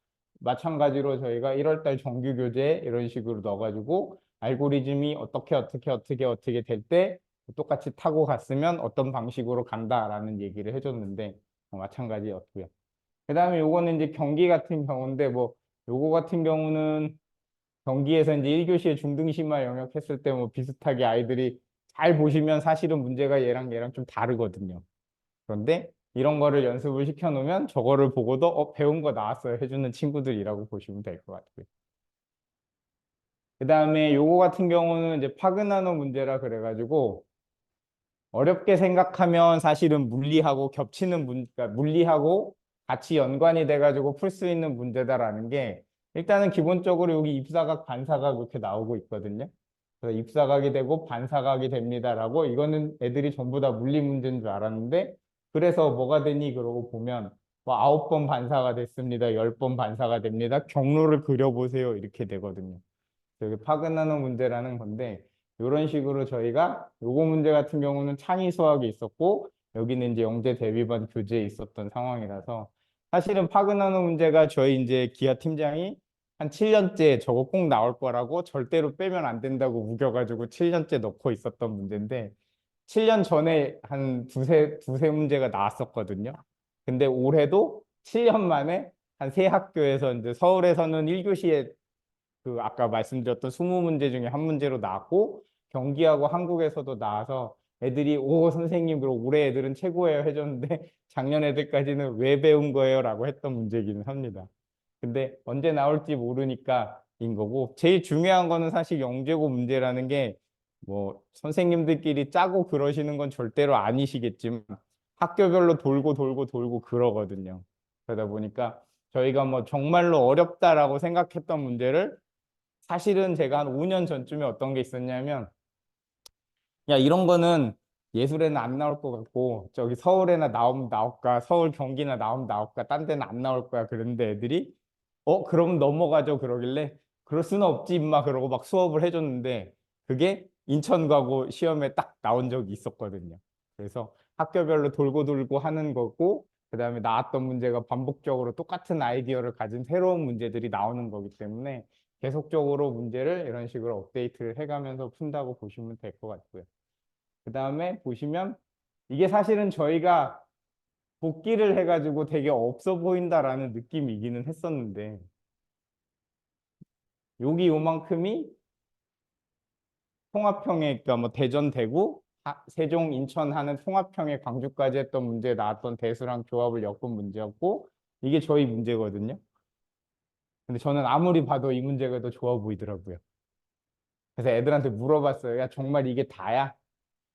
마찬가지로 저희가 1월 달 정규 교재에 이런 식으로 넣어가지고 알고리즘이 어떻게 될 때 똑같이 타고 갔으면 어떤 방식으로 간다라는 얘기를 해줬는데 마찬가지였고요. 그다음에 요거는 이제 경기 같은 경우인데 뭐 요거 같은 경우는 경기에서 이제 1교시에 중등심화 영역 했을 때 뭐 비슷하게 아이들이 잘 보시면 사실은 문제가 얘랑 좀 다르거든요. 그런데 이런 거를 연습을 시켜 놓으면 저거를 보고도 배운 거 나왔어요 해주는 친구들이라고 보시면 될 것 같고요. 그다음에 요거 같은 경우는 이제 파그나노 문제라 그래가지고 어렵게 생각하면 사실은 물리하고 그러니까 물리하고 같이 연관이 돼가지고 풀 수 있는 문제다라는 게 일단은 기본적으로 여기 입사각, 반사각 이렇게 나오고 있거든요. 그래서 입사각이 되고 반사각이 됩니다라고 이거는 애들이 전부 다 물리 문제인 줄 알았는데 그래서 뭐가 되니 그러고 보면 뭐 9번 반사가 됐습니다. 10번 반사가 됩니다. 경로를 그려보세요. 이렇게 되거든요. 여기 파근나노 문제라는 건데 이런 식으로 저희가 요거 문제 같은 경우는 창의 수학이 있었고 여기는 이제 영재 대비반 교재에 있었던 상황이라서 사실은 파그나노 문제가 저희 이제 기아 팀장이 한 7년째 저거 꼭 나올 거라고 절대로 빼면 안 된다고 우겨가지고 7년째 넣고 있었던 문제인데 7년 전에 한 두세 문제가 나왔었거든요. 근데 올해도 7년 만에 한 세 학교에서 이제 서울에서는 1교시에 그 아까 말씀드렸던 20문제 중에 한 문제로 나왔고 경기하고 한국에서도 나와서 애들이 오 선생님 그리고 올해 애들은 최고예요 해줬는데 작년 애들까지는 왜 배운 거예요 라고 했던 문제이기는 합니다. 근데 언제 나올지 모르니까 인 거고 제일 중요한 거는 사실 영재고 문제라는 게 뭐 선생님들끼리 짜고 그러시는 건 절대로 아니시겠지만 학교별로 돌고 그러거든요. 그러다 보니까 저희가 뭐 정말로 어렵다라고 생각했던 문제를 사실은 제가 한 5년 전쯤에 어떤 게 있었냐면 야 이런 거는 예술에는 안 나올 것 같고 저기 서울에나 나오면 나올까 서울 경기나 나오면 나올까 딴 데는 안 나올 거야 그런데 애들이 그럼 넘어가죠 그러길래 그럴 수는 없지 임마 그러고 막 수업을 해줬는데 그게 인천 가고 시험에 딱 나온 적이 있었거든요. 그래서 학교별로 돌고 하는 거고 그다음에 나왔던 문제가 반복적으로 똑같은 아이디어를 가진 새로운 문제들이 나오는 거기 때문에 계속적으로 문제를 이런 식으로 업데이트를 해가면서 푼다고 보시면 될 것 같고요. 그 다음에 보시면 이게 사실은 저희가 복기를 해가지고 되게 없어 보인다라는 느낌이기는 했었는데 여기 요만큼이 통합형의 그러니까 뭐 대전, 대구, 세종, 인천 하는 통합형의 광주까지 했던 문제에 나왔던 대수랑 조합을 엮은 문제였고 이게 저희 문제거든요. 근데 저는 아무리 봐도 이 문제가 더 좋아 보이더라고요. 그래서 애들한테 물어봤어요. 야, 정말 이게 다야?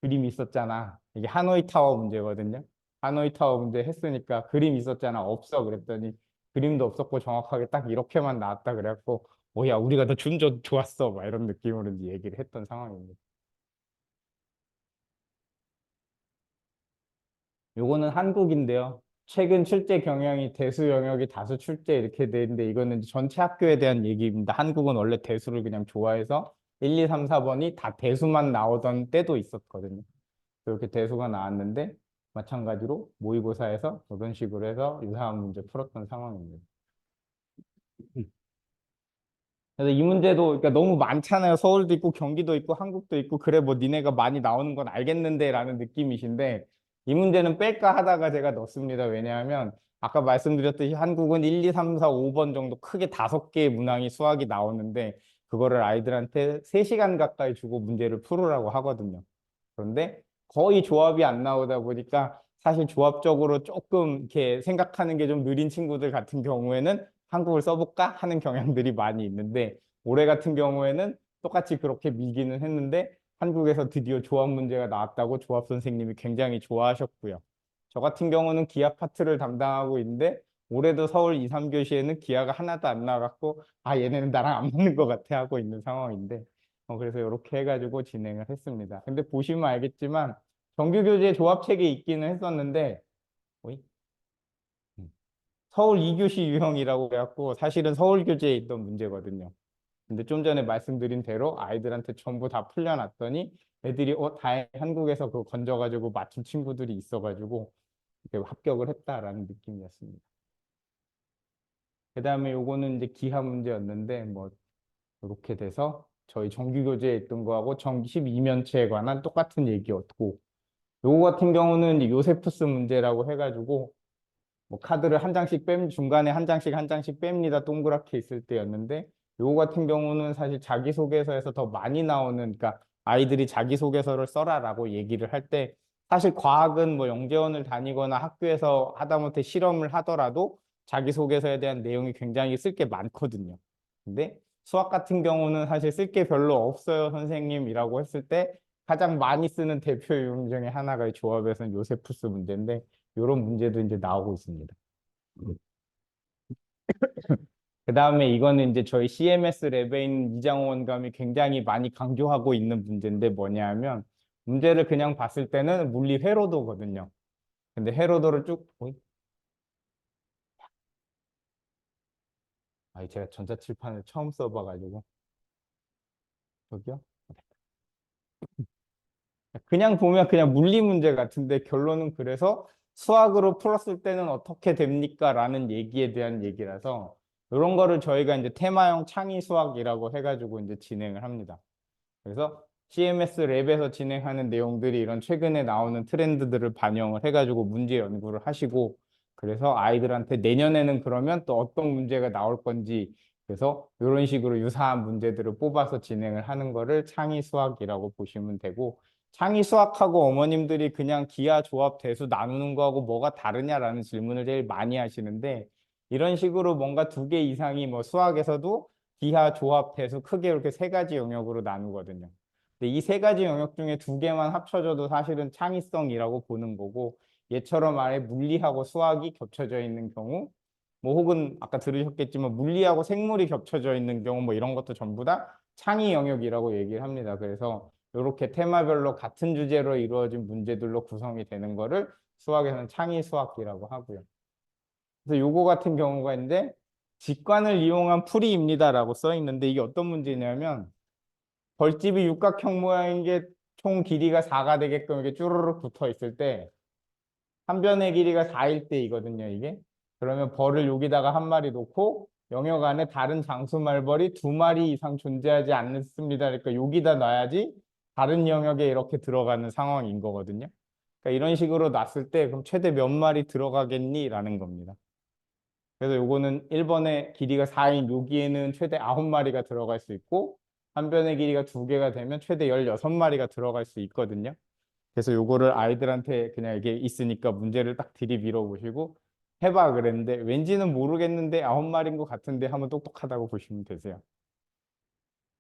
그림이 있었잖아. 이게 하노이 타워 문제거든요. 하노이 타워 문제 했으니까 그림 있었잖아. 없어. 그랬더니 그림도 없었고 정확하게 딱 이렇게만 나왔다. 그래갖고 야, 우리가 더 준조 좋았어. 막 이런 느낌으로 이제 얘기를 했던 상황입니다. 요거는 한국인데요. 최근 출제 경향이 대수 영역이 다수 출제 이렇게 돼 있는데 이거는 이제 전체 학교에 대한 얘기입니다. 한국은 원래 대수를 그냥 좋아해서 1, 2, 3, 4번이 다 대수만 나오던 때도 있었거든요. 이렇게 대수가 나왔는데 마찬가지로 모의고사에서 이런 식으로 해서 유사한 문제 풀었던 상황입니다. 그래서 이 문제도 그러니까 너무 많잖아요. 서울도 있고 경기도 있고 한국도 있고 그래 뭐 니네가 많이 나오는 건 알겠는데 라는 느낌이신데 이 문제는 뺄까 하다가 제가 넣습니다. 왜냐하면 아까 말씀드렸듯이 한국은 1, 2, 3, 4, 5번 정도 크게 5개의 문항이 수학이 나오는데 그거를 아이들한테 3시간 가까이 주고 문제를 풀으라고 하거든요. 그런데 거의 조합이 안 나오다 보니까 사실 조합적으로 조금 이렇게 생각하는 게 좀 느린 친구들 같은 경우에는 한국을 써볼까 하는 경향들이 많이 있는데 올해 같은 경우에는 똑같이 그렇게 밀기는 했는데 한국에서 드디어 조합 문제가 나왔다고 조합 선생님이 굉장히 좋아하셨고요. 저 같은 경우는 기하 파트를 담당하고 있는데 올해도 서울 2, 3교시에는 기하가 하나도 안 나갔고 얘네는 나랑 안 맞는 것 같아 하고 있는 상황인데 그래서 이렇게 해가지고 진행을 했습니다. 근데 보시면 알겠지만 정규 교재 조합책이 있기는 했었는데 어이? 서울 2교시 유형이라고 해갖고 사실은 서울 교재에 있던 문제거든요. 근데 좀 전에 말씀드린 대로 아이들한테 전부 다 풀려놨더니 애들이 다행히 한국에서 그거 건져가지고 맞춘 친구들이 있어가지고 이렇게 합격을 했다라는 느낌이었습니다. 그다음에 요거는 이제 기하 문제였는데 뭐 이렇게 돼서 저희 정규 교재에 있던 거하고 정기 12면체에 관한 똑같은 얘기였고 요거 같은 경우는 이제 요세푸스 문제라고 해가지고 뭐 카드를 한 장씩 중간에 한 장씩 뺍니다. 동그랗게 있을 때였는데 요거 같은 경우는 사실 자기소개서에서 더 많이 나오는 그러니까 아이들이 자기소개서를 써라라고 얘기를 할 때 사실 과학은 뭐 영재원을 다니거나 학교에서 하다못해 실험을 하더라도 자기소개서에 대한 내용이 굉장히 쓸 게 많거든요. 근데 수학 같은 경우는 사실 쓸 게 별로 없어요, 선생님이라고 했을 때 가장 많이 쓰는 대표 유형 중에 하나가 이 조합에서는 요세푸스 문제인데 이런 문제도 이제 나오고 있습니다. 그 다음에 이거는 이제 저희 CMS 랩에 있는 이장호 원감이 굉장히 많이 강조하고 있는 문제인데 뭐냐 하면 문제를 그냥 봤을 때는 물리 회로도거든요. 근데 회로도를 쭉, 제가 전자칠판을 처음 써봐가지고, 저기요? 그냥 보면 그냥 물리 문제 같은데 결론은 그래서 수학으로 풀었을 때는 어떻게 됩니까? 라는 얘기에 대한 얘기라서 이런 거를 저희가 이제 테마형 창의 수학이라고 해가지고 이제 진행을 합니다. 그래서 CMS 랩에서 진행하는 내용들이 이런 최근에 나오는 트렌드들을 반영을 해가지고 문제 연구를 하시고 그래서 아이들한테 내년에는 그러면 또 어떤 문제가 나올 건지 그래서 이런 식으로 유사한 문제들을 뽑아서 진행을 하는 거를 창의 수학이라고 보시면 되고 창의 수학하고 어머님들이 그냥 기하, 조합, 대수 나누는 거하고 뭐가 다르냐라는 질문을 제일 많이 하시는데 이런 식으로 뭔가 두 개 이상이 뭐 수학에서도 기하, 조합, 대수 크게 이렇게 세 가지 영역으로 나누거든요. 근데 이 세 가지 영역 중에 두 개만 합쳐져도 사실은 창의성이라고 보는 거고 얘처럼 아예 물리하고 수학이 겹쳐져 있는 경우 뭐 혹은 아까 들으셨겠지만 물리하고 생물이 겹쳐져 있는 경우 뭐 이런 것도 전부 다 창의 영역이라고 얘기를 합니다. 그래서 이렇게 테마별로 같은 주제로 이루어진 문제들로 구성이 되는 거를 수학에서는 창의 수학이라고 하고요. 그래서 요거 같은 경우가 있는데 직관을 이용한 풀이입니다라고 써 있는데 이게 어떤 문제냐면 벌집이 육각형 모양인 게 총 길이가 4가 되게끔 이렇게 쭈르륵 붙어 있을 때 한 변의 길이가 4일 때이거든요, 이게. 그러면 벌을 여기다가 한 마리 놓고 영역 안에 다른 장수 말벌이 2마리 이상 존재하지 않습니다. 그러니까 여기다 놔야지 다른 영역에 이렇게 들어가는 상황인 거거든요. 그러니까 이런 식으로 놨을 때 그럼 최대 몇 마리 들어가겠니? 라는 겁니다. 그래서 요거는 1번의 길이가 4인 여기에는 최대 9마리가 들어갈 수 있고 한 변의 길이가 2개가 되면 최대 16마리가 들어갈 수 있거든요. 그래서 요거를 아이들한테 그냥 이게 있으니까 문제를 딱 들이밀어 보시고 해봐 그랬는데 왠지는 모르겠는데 9마리인 것 같은데 하면 똑똑하다고 보시면 되세요.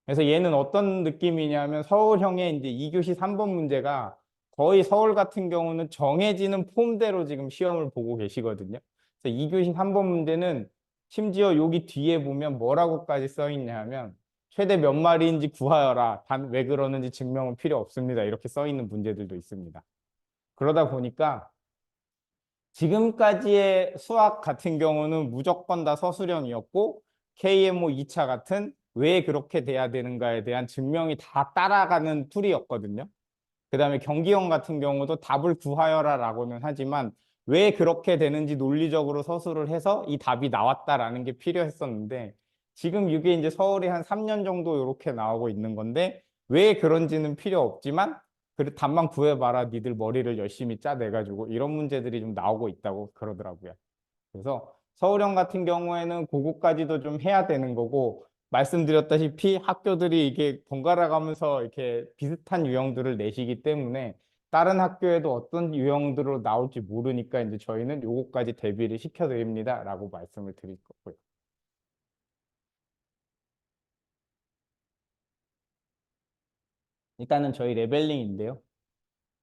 그래서 얘는 어떤 느낌이냐면 서울형의 이제 2교시 3번 문제가 거의 서울 같은 경우는 정해지는 폼대로 지금 시험을 보고 계시거든요. 그래서 2교시 3번 문제는 심지어 여기 뒤에 보면 뭐라고까지 써 있냐 하면 최대 몇 마리인지 구하여라. 단 왜 그러는지 증명은 필요 없습니다. 이렇게 써 있는 문제들도 있습니다. 그러다 보니까 지금까지의 수학 같은 경우는 무조건 다 서술형이었고 KMO 2차 같은 왜 그렇게 돼야 되는가에 대한 증명이 다 따라가는 풀이였거든요. 그 다음에 경기형 같은 경우도 답을 구하여라라고는 하지만 왜 그렇게 되는지 논리적으로 서술을 해서 이 답이 나왔다라는 게 필요했었는데 지금 이게 이제 서울이 한 3년 정도 이렇게 나오고 있는 건데 왜 그런지는 필요 없지만 그 답만 구해봐라 니들 머리를 열심히 짜내가지고 이런 문제들이 좀 나오고 있다고 그러더라고요. 그래서 서울형 같은 경우에는 그거까지도 좀 해야 되는 거고 말씀드렸다시피 학교들이 이게 번갈아 가면서 이렇게 비슷한 유형들을 내시기 때문에 다른 학교에도 어떤 유형들로 나올지 모르니까 이제 저희는 요거까지 대비를 시켜드립니다라고 말씀을 드릴 거고요. 일단은 저희 레벨링인데요.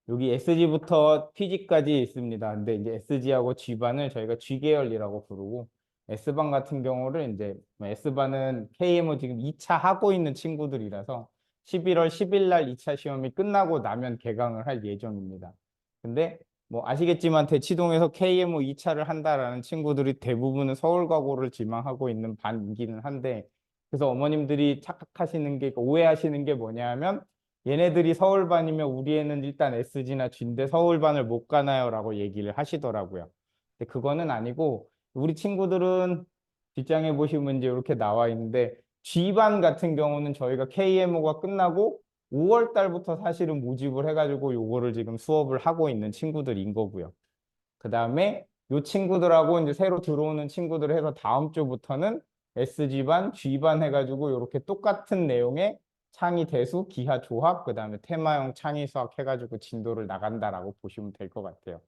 여기 SG부터 PG까지 있습니다. 근데 이제 SG하고 G반을 저희가 G계열이라고 부르고 S반 같은 경우를 이제 S반은 KMO 지금 2차 하고 있는 친구들이라서 11월 10일 날 2차 시험이 끝나고 나면 개강을 할 예정입니다. 근데 뭐 아시겠지만 대치동에서 KMO 2차를 한다라는 친구들이 대부분은 서울과고를 지망하고 있는 반이기는 한데, 그래서 어머님들이 착각하시는 게, 오해하시는 게 뭐냐면 얘네들이 서울반이면 우리 애는 일단 SG나 G인데 서울반을 못 가나요라고 얘기를 하시더라고요. 근데 그거는 아니고, 우리 친구들은 뒷장에 보시면 이제 이렇게 나와 있는데, G반 같은 경우는 저희가 KMO가 끝나고 5월 달부터 사실은 모집을 해가지고 요거를 지금 수업을 하고 있는 친구들인 거고요. 그 다음에 요 친구들하고 이제 새로 들어오는 친구들 해서 다음 주부터는 SG반, G반 해가지고 이렇게 똑같은 내용의 창의 대수, 기하 조합, 그 다음에 테마형 창의 수학 해가지고 진도를 나간다라고 보시면 될 것 같아요.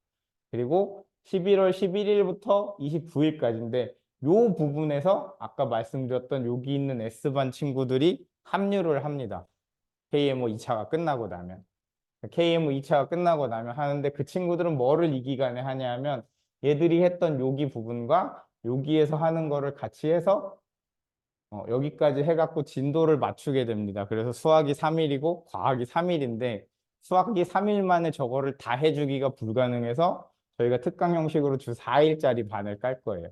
그리고 11월 11일부터 29일까지인데 요 부분에서 아까 말씀드렸던 여기 있는 S반 친구들이 합류를 합니다. KMO 2차가 끝나고 나면. KMO 2차가 끝나고 나면 하는데, 그 친구들은 뭐를 이 기간에 하냐면 얘들이 했던 여기 부분과 여기에서 하는 거를 같이 해서 여기까지 해갖고 진도를 맞추게 됩니다. 그래서 수학이 3일이고 과학이 3일인데 수학이 3일 만에 저거를 다 해주기가 불가능해서 저희가 특강 형식으로 주 4일짜리 반을 깔 거예요.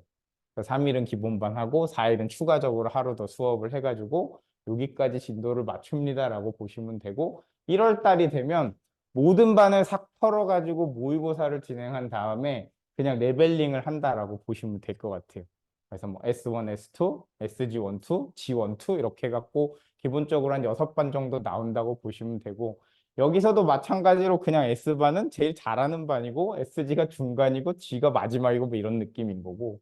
3일은 기본반 하고 4일은 추가적으로 하루 더 수업을 해가지고 여기까지 진도를 맞춥니다라고 보시면 되고, 1월 달이 되면 모든 반을 싹 털어가지고 모의고사를 진행한 다음에 그냥 레벨링을 한다라고 보시면 될 것 같아요. 그래서 뭐 S1, S2, SG1, 2, G1, 2 이렇게 해갖고 기본적으로 한 6반 정도 나온다고 보시면 되고, 여기서도 마찬가지로 그냥 S반은 제일 잘하는 반이고 SG가 중간이고 G가 마지막이고 뭐 이런 느낌인 거고,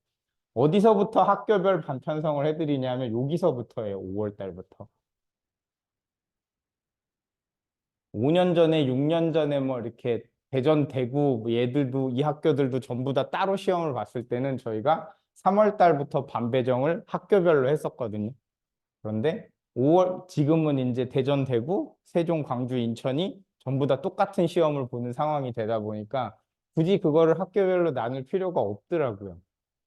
어디서부터 학교별 반 편성을 해드리냐면 여기서부터예요. 5월 달부터. 5년 전에, 6년 전에 뭐 이렇게 대전, 대구 뭐 얘들도 이 학교들도 전부 다 따로 시험을 봤을 때는 저희가 3월 달부터 반 배정을 학교별로 했었거든요. 그런데 5월 지금은 이제 대전, 대구, 세종, 광주, 인천이 전부 다 똑같은 시험을 보는 상황이 되다 보니까 굳이 그거를 학교별로 나눌 필요가 없더라고요.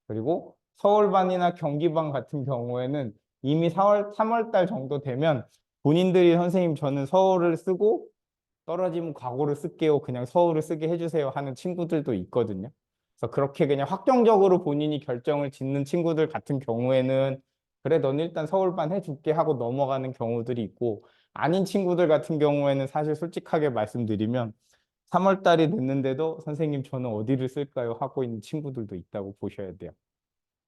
그리고 서울반이나 경기반 같은 경우에는 이미 3월 달 정도 되면 본인들이 선생님 저는 서울을 쓰고 떨어지면 과고를 쓸게요. 그냥 서울을 쓰게 해주세요 하는 친구들도 있거든요. 그래서 그렇게 그냥 확정적으로 본인이 결정을 짓는 친구들 같은 경우에는 그래, 너는 일단 서울반 해줄게 하고 넘어가는 경우들이 있고, 아닌 친구들 같은 경우에는 사실 솔직하게 말씀드리면 3월 달이 됐는데도 선생님 저는 어디를 쓸까요? 하고 있는 친구들도 있다고 보셔야 돼요.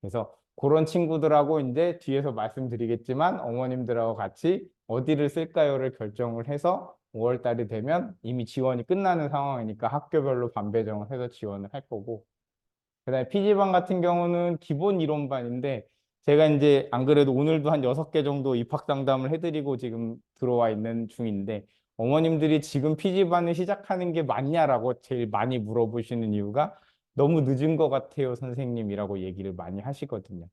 그래서 그런 친구들하고 이제 뒤에서 말씀드리겠지만 어머님들하고 같이 어디를 쓸까요를 결정을 해서 5월 달이 되면 이미 지원이 끝나는 상황이니까 학교별로 반 배정을 해서 지원을 할 거고, 그다음에 PG반 같은 경우는 기본 이론반인데 제가 이제 안 그래도 오늘도 한 6개 정도 입학 상담을 해드리고 지금 들어와 있는 중인데, 어머님들이 지금 PG반을 시작하는 게 맞냐라고 제일 많이 물어보시는 이유가 너무 늦은 것 같아요, 선생님이라고 얘기를 많이 하시거든요.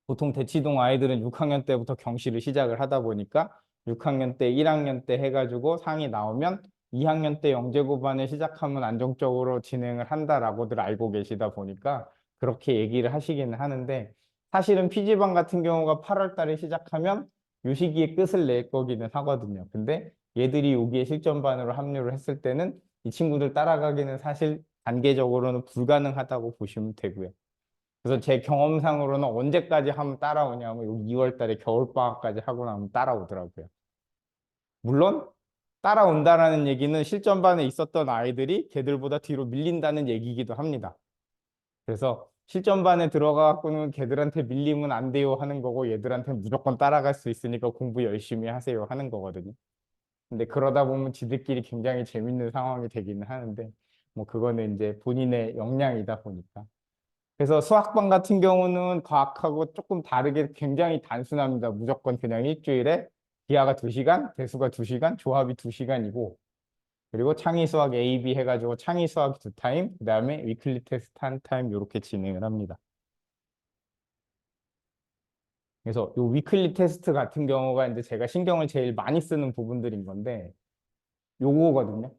보통 대치동 아이들은 6학년 때부터 경시를 시작을 하다 보니까 6학년 때, 1학년 때 해가지고 상이 나오면 2학년 때 영재고반을 시작하면 안정적으로 진행을 한다라고들 알고 계시다 보니까 그렇게 얘기를 하시기는 하는데, 사실은 PG반 같은 경우가 8월 달에 시작하면 요 시기에 끝을 낼 거기는 하거든요. 근데 얘들이 여기에 실전반으로 합류를 했을 때는 이 친구들 따라가기는 사실 단계적으로는 불가능하다고 보시면 되고요. 그래서 제 경험상으로는 언제까지 하면 따라오냐면 여기 2월 달에 겨울방학까지 하고 나면 따라오더라고요. 물론 따라온다라는 얘기는 실전반에 있었던 아이들이 걔들보다 뒤로 밀린다는 얘기이기도 합니다. 그래서 실전반에 들어가 갖고는 걔들한테 밀리면 안 돼요 하는 거고, 얘들한테 무조건 따라갈 수 있으니까 공부 열심히 하세요 하는 거거든요. 근데 그러다 보면 지들끼리 굉장히 재밌는 상황이 되기는 하는데 뭐 그거는 이제 본인의 역량이다 보니까. 그래서 수학반 같은 경우는 과학하고 조금 다르게 굉장히 단순합니다. 무조건 그냥 일주일에 기하가 2시간, 대수가 2시간, 조합이 2시간이고, 그리고 창의 수학 A, B 해가지고 창의 수학 2타임, 그 다음에 위클리 테스트 1타임 이렇게 진행을 합니다. 그래서 이 위클리 테스트 같은 경우가 이제 제가 신경을 제일 많이 쓰는 부분들인 건데 요거거든요.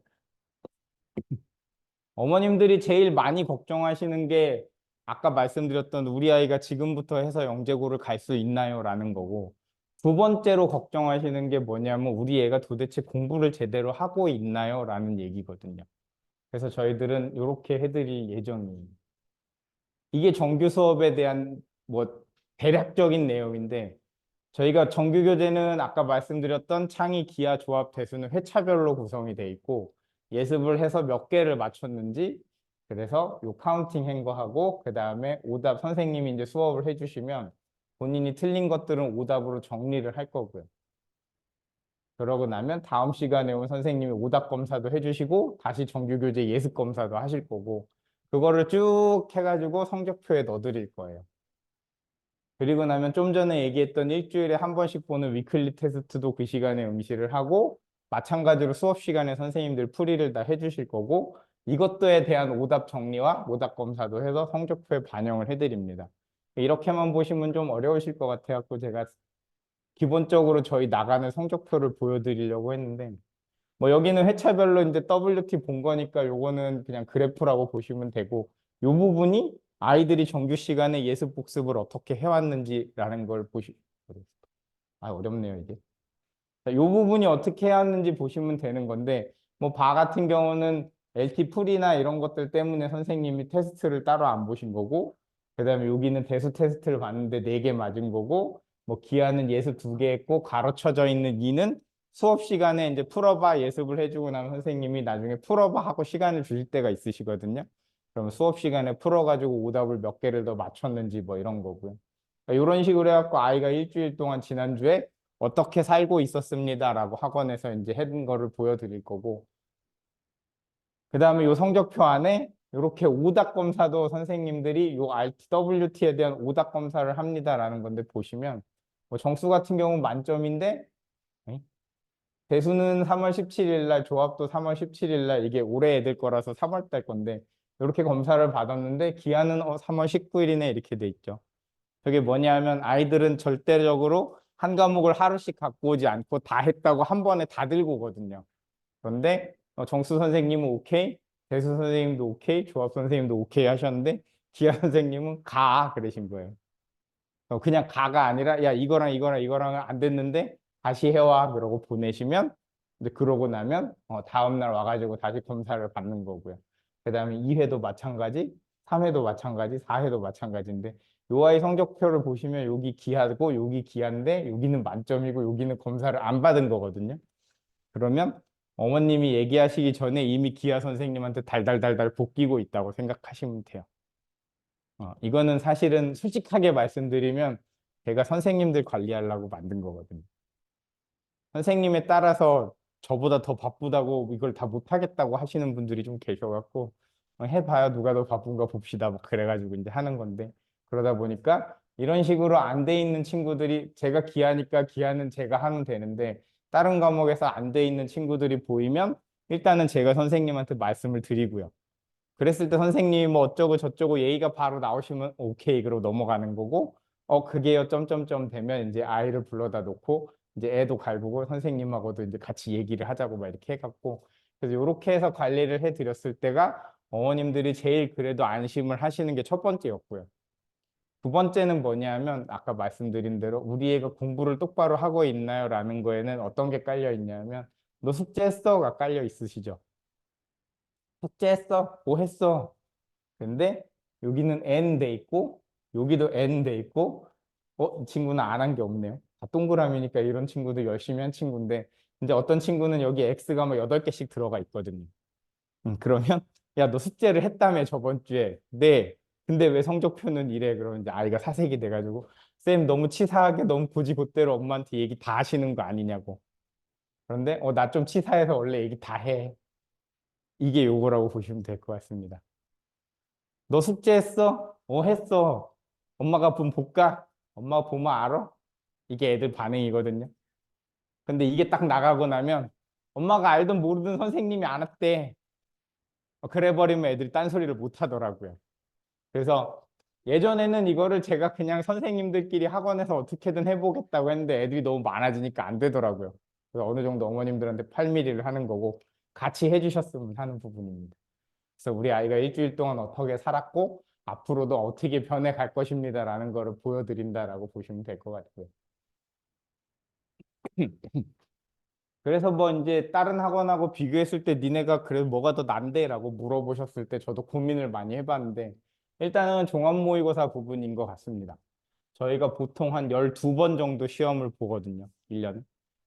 어머님들이 제일 많이 걱정하시는 게 아까 말씀드렸던 우리 아이가 지금부터 해서 영재고를 갈 수 있나요? 라는 거고, 두 번째로 걱정하시는 게 뭐냐면 우리 애가 도대체 공부를 제대로 하고 있나요? 라는 얘기거든요. 그래서 저희들은 이렇게 해드릴 예정이에요. 이게 정규 수업에 대한 뭐 대략적인 내용인데 저희가 정규 교재는 아까 말씀드렸던 창의, 기하, 조합, 대수는 회차별로 구성이 돼 있고 예습을 해서 몇 개를 맞췄는지 그래서 요 카운팅 한 거 하고 그 다음에 오답 선생님이 이제 수업을 해주시면 본인이 틀린 것들은 오답으로 정리를 할 거고요. 그러고 나면 다음 시간에 온 선생님이 오답 검사도 해주시고 다시 정규 교재 예습 검사도 하실 거고 그거를 쭉 해가지고 성적표에 넣어드릴 거예요. 그리고 나면 좀 전에 얘기했던 일주일에 한 번씩 보는 위클리 테스트도 그 시간에 응시를 하고 마찬가지로 수업 시간에 선생님들 풀이를 다 해주실 거고 이것도에 대한 오답 정리와 오답 검사도 해서 성적표에 반영을 해드립니다. 이렇게만 보시면 좀 어려우실 것 같아갖고 제가 기본적으로 저희 나가는 성적표를 보여드리려고 했는데 뭐 여기는 회차별로 이제 WT 본 거니까 요거는 그냥 그래프라고 보시면 되고 요 부분이 아이들이 정규 시간에 예습 복습을 어떻게 해왔는지라는 걸 어렵네요 이게. 자, 요 부분이 어떻게 해왔는지 보시면 되는 건데 뭐 바 같은 경우는 LT 풀이나 이런 것들 때문에 선생님이 테스트를 따로 안 보신 거고 그다음에 여기는 대수 테스트를 봤는데 4개 맞은 거고 뭐 기하는 예습 2개 했고 가로쳐져 있는 이는 수업 시간에 이제 풀어봐 예습을 해주고 나면 선생님이 나중에 풀어봐 하고 시간을 주실 때가 있으시거든요. 그러면 수업 시간에 풀어가지고 오답을 몇 개를 더 맞췄는지 뭐 이런 거고요. 그러니까 이런 식으로 해갖고 아이가 일주일 동안 지난주에 어떻게 살고 있었습니다라고 학원에서 이제 해둔 거를 보여드릴 거고 그 다음에 요 성적표 안에 이렇게 오답 검사도 선생님들이 요 RTWT에 대한 오답 검사를 합니다라는 건데 보시면 뭐 정수 같은 경우는 만점인데 대수는 3월 17일 날, 조합도 3월 17일 날 이게 올해 애들 거라서 3월 달 건데 이렇게 검사를 받았는데 기한은 3월 19일이네 이렇게 돼 있죠. 저게 뭐냐면 아이들은 절대적으로 한 과목을 하루씩 갖고 오지 않고 다 했다고 한 번에 다 들고 오거든요. 그런데 정수 선생님은 오케이, 대수 선생님도 오케이, 조합 선생님도 오케이 하셨는데 기하 선생님은 가 그러신 거예요. 그냥 가가 아니라 야 이거랑 이거랑 이거랑은 안 됐는데 다시 해와 그러고 보내시면 이제 그러고 나면 다음 날 와가지고 다시 검사를 받는 거고요. 그다음에 2회도 마찬가지, 3회도 마찬가지, 4회도 마찬가지인데 요 아이 성적표를 보시면 여기 기하고 여기 기하인데 여기는 만점이고 여기는 검사를 안 받은 거거든요. 그러면 어머님이 얘기하시기 전에 이미 기하 선생님한테 달달달달 볶이고 있다고 생각하시면 돼요. 이거는 사실은 솔직하게 말씀드리면 제가 선생님들 관리하려고 만든 거거든요. 선생님에 따라서 저보다 더 바쁘다고 이걸 다 못하겠다고 하시는 분들이 좀 계셔갖고 해봐야 누가 더 바쁜가 봅시다. 막 그래가지고 이제 하는 건데 그러다 보니까 이런 식으로 안 돼 있는 친구들이 제가 기하니까 기하는 제가 하면 되는데 다른 과목에서 안 돼 있는 친구들이 보이면 일단은 제가 선생님한테 말씀을 드리고요. 그랬을 때 선생님이 뭐 어쩌고 저쩌고 예의가 바로 나오시면 오케이 그러고 넘어가는 거고 그게요 점점점 되면 이제 아이를 불러다 놓고 이제 애도 갈구고 선생님하고도 이제 같이 얘기를 하자고 막 이렇게 해갖고 그래서 이렇게 해서 관리를 해드렸을 때가 어머님들이 제일 그래도 안심을 하시는 게 첫 번째였고요. 두 번째는 뭐냐면 아까 말씀드린 대로 우리 애가 공부를 똑바로 하고 있나요? 라는 거에는 어떤 게 깔려 있냐면 너 숙제했어?가 깔려 있으시죠? 숙제했어? 뭐 했어? 근데 여기는 N 돼 있고 여기도 N 돼 있고 이 친구는 안 한 게 없네요. 다 동그라미니까 이런 친구도 열심히 한 친구인데 이제 어떤 친구는 여기 X가 뭐 8개씩 들어가 있거든요. 그러면 야, 너 숙제를 했다며 저번 주에. 네. 근데 왜 성적표는 이래? 그러면 이제 아이가 사색이 돼가지고 쌤 너무 치사하게 너무 고지고대로 엄마한테 얘기 다 하시는 거 아니냐고. 그런데 나 좀 치사해서 원래 얘기 다 해. 이게 요거라고 보시면 될 것 같습니다. 너 숙제했어? 했어. 엄마가 좀 볼까? 엄마가 보면 알아? 이게 애들 반응이거든요. 근데 이게 딱 나가고 나면 엄마가 알든 모르든 선생님이 안 왔대. 그래 버리면 애들이 딴소리를 못 하더라고요. 그래서 예전에는 이거를 제가 그냥 선생님들끼리 학원에서 어떻게든 해보겠다고 했는데 애들이 너무 많아지니까 안 되더라고요. 그래서 어느 정도 어머님들한테 8mm를 하는 거고 같이 해주셨으면 하는 부분입니다. 그래서 우리 아이가 일주일 동안 어떻게 살았고 앞으로도 어떻게 변해갈 것입니다라는 거를 보여드린다라고 보시면 될 것 같고요. 그래서 뭐 이제 다른 학원하고 비교했을 때 니네가 그래도 뭐가 더 난데? 라고 물어보셨을 때 저도 고민을 많이 해봤는데 일단은 종합 모의고사 부분인 것 같습니다. 저희가 보통 한 12번 정도 시험을 보거든요. 1년에.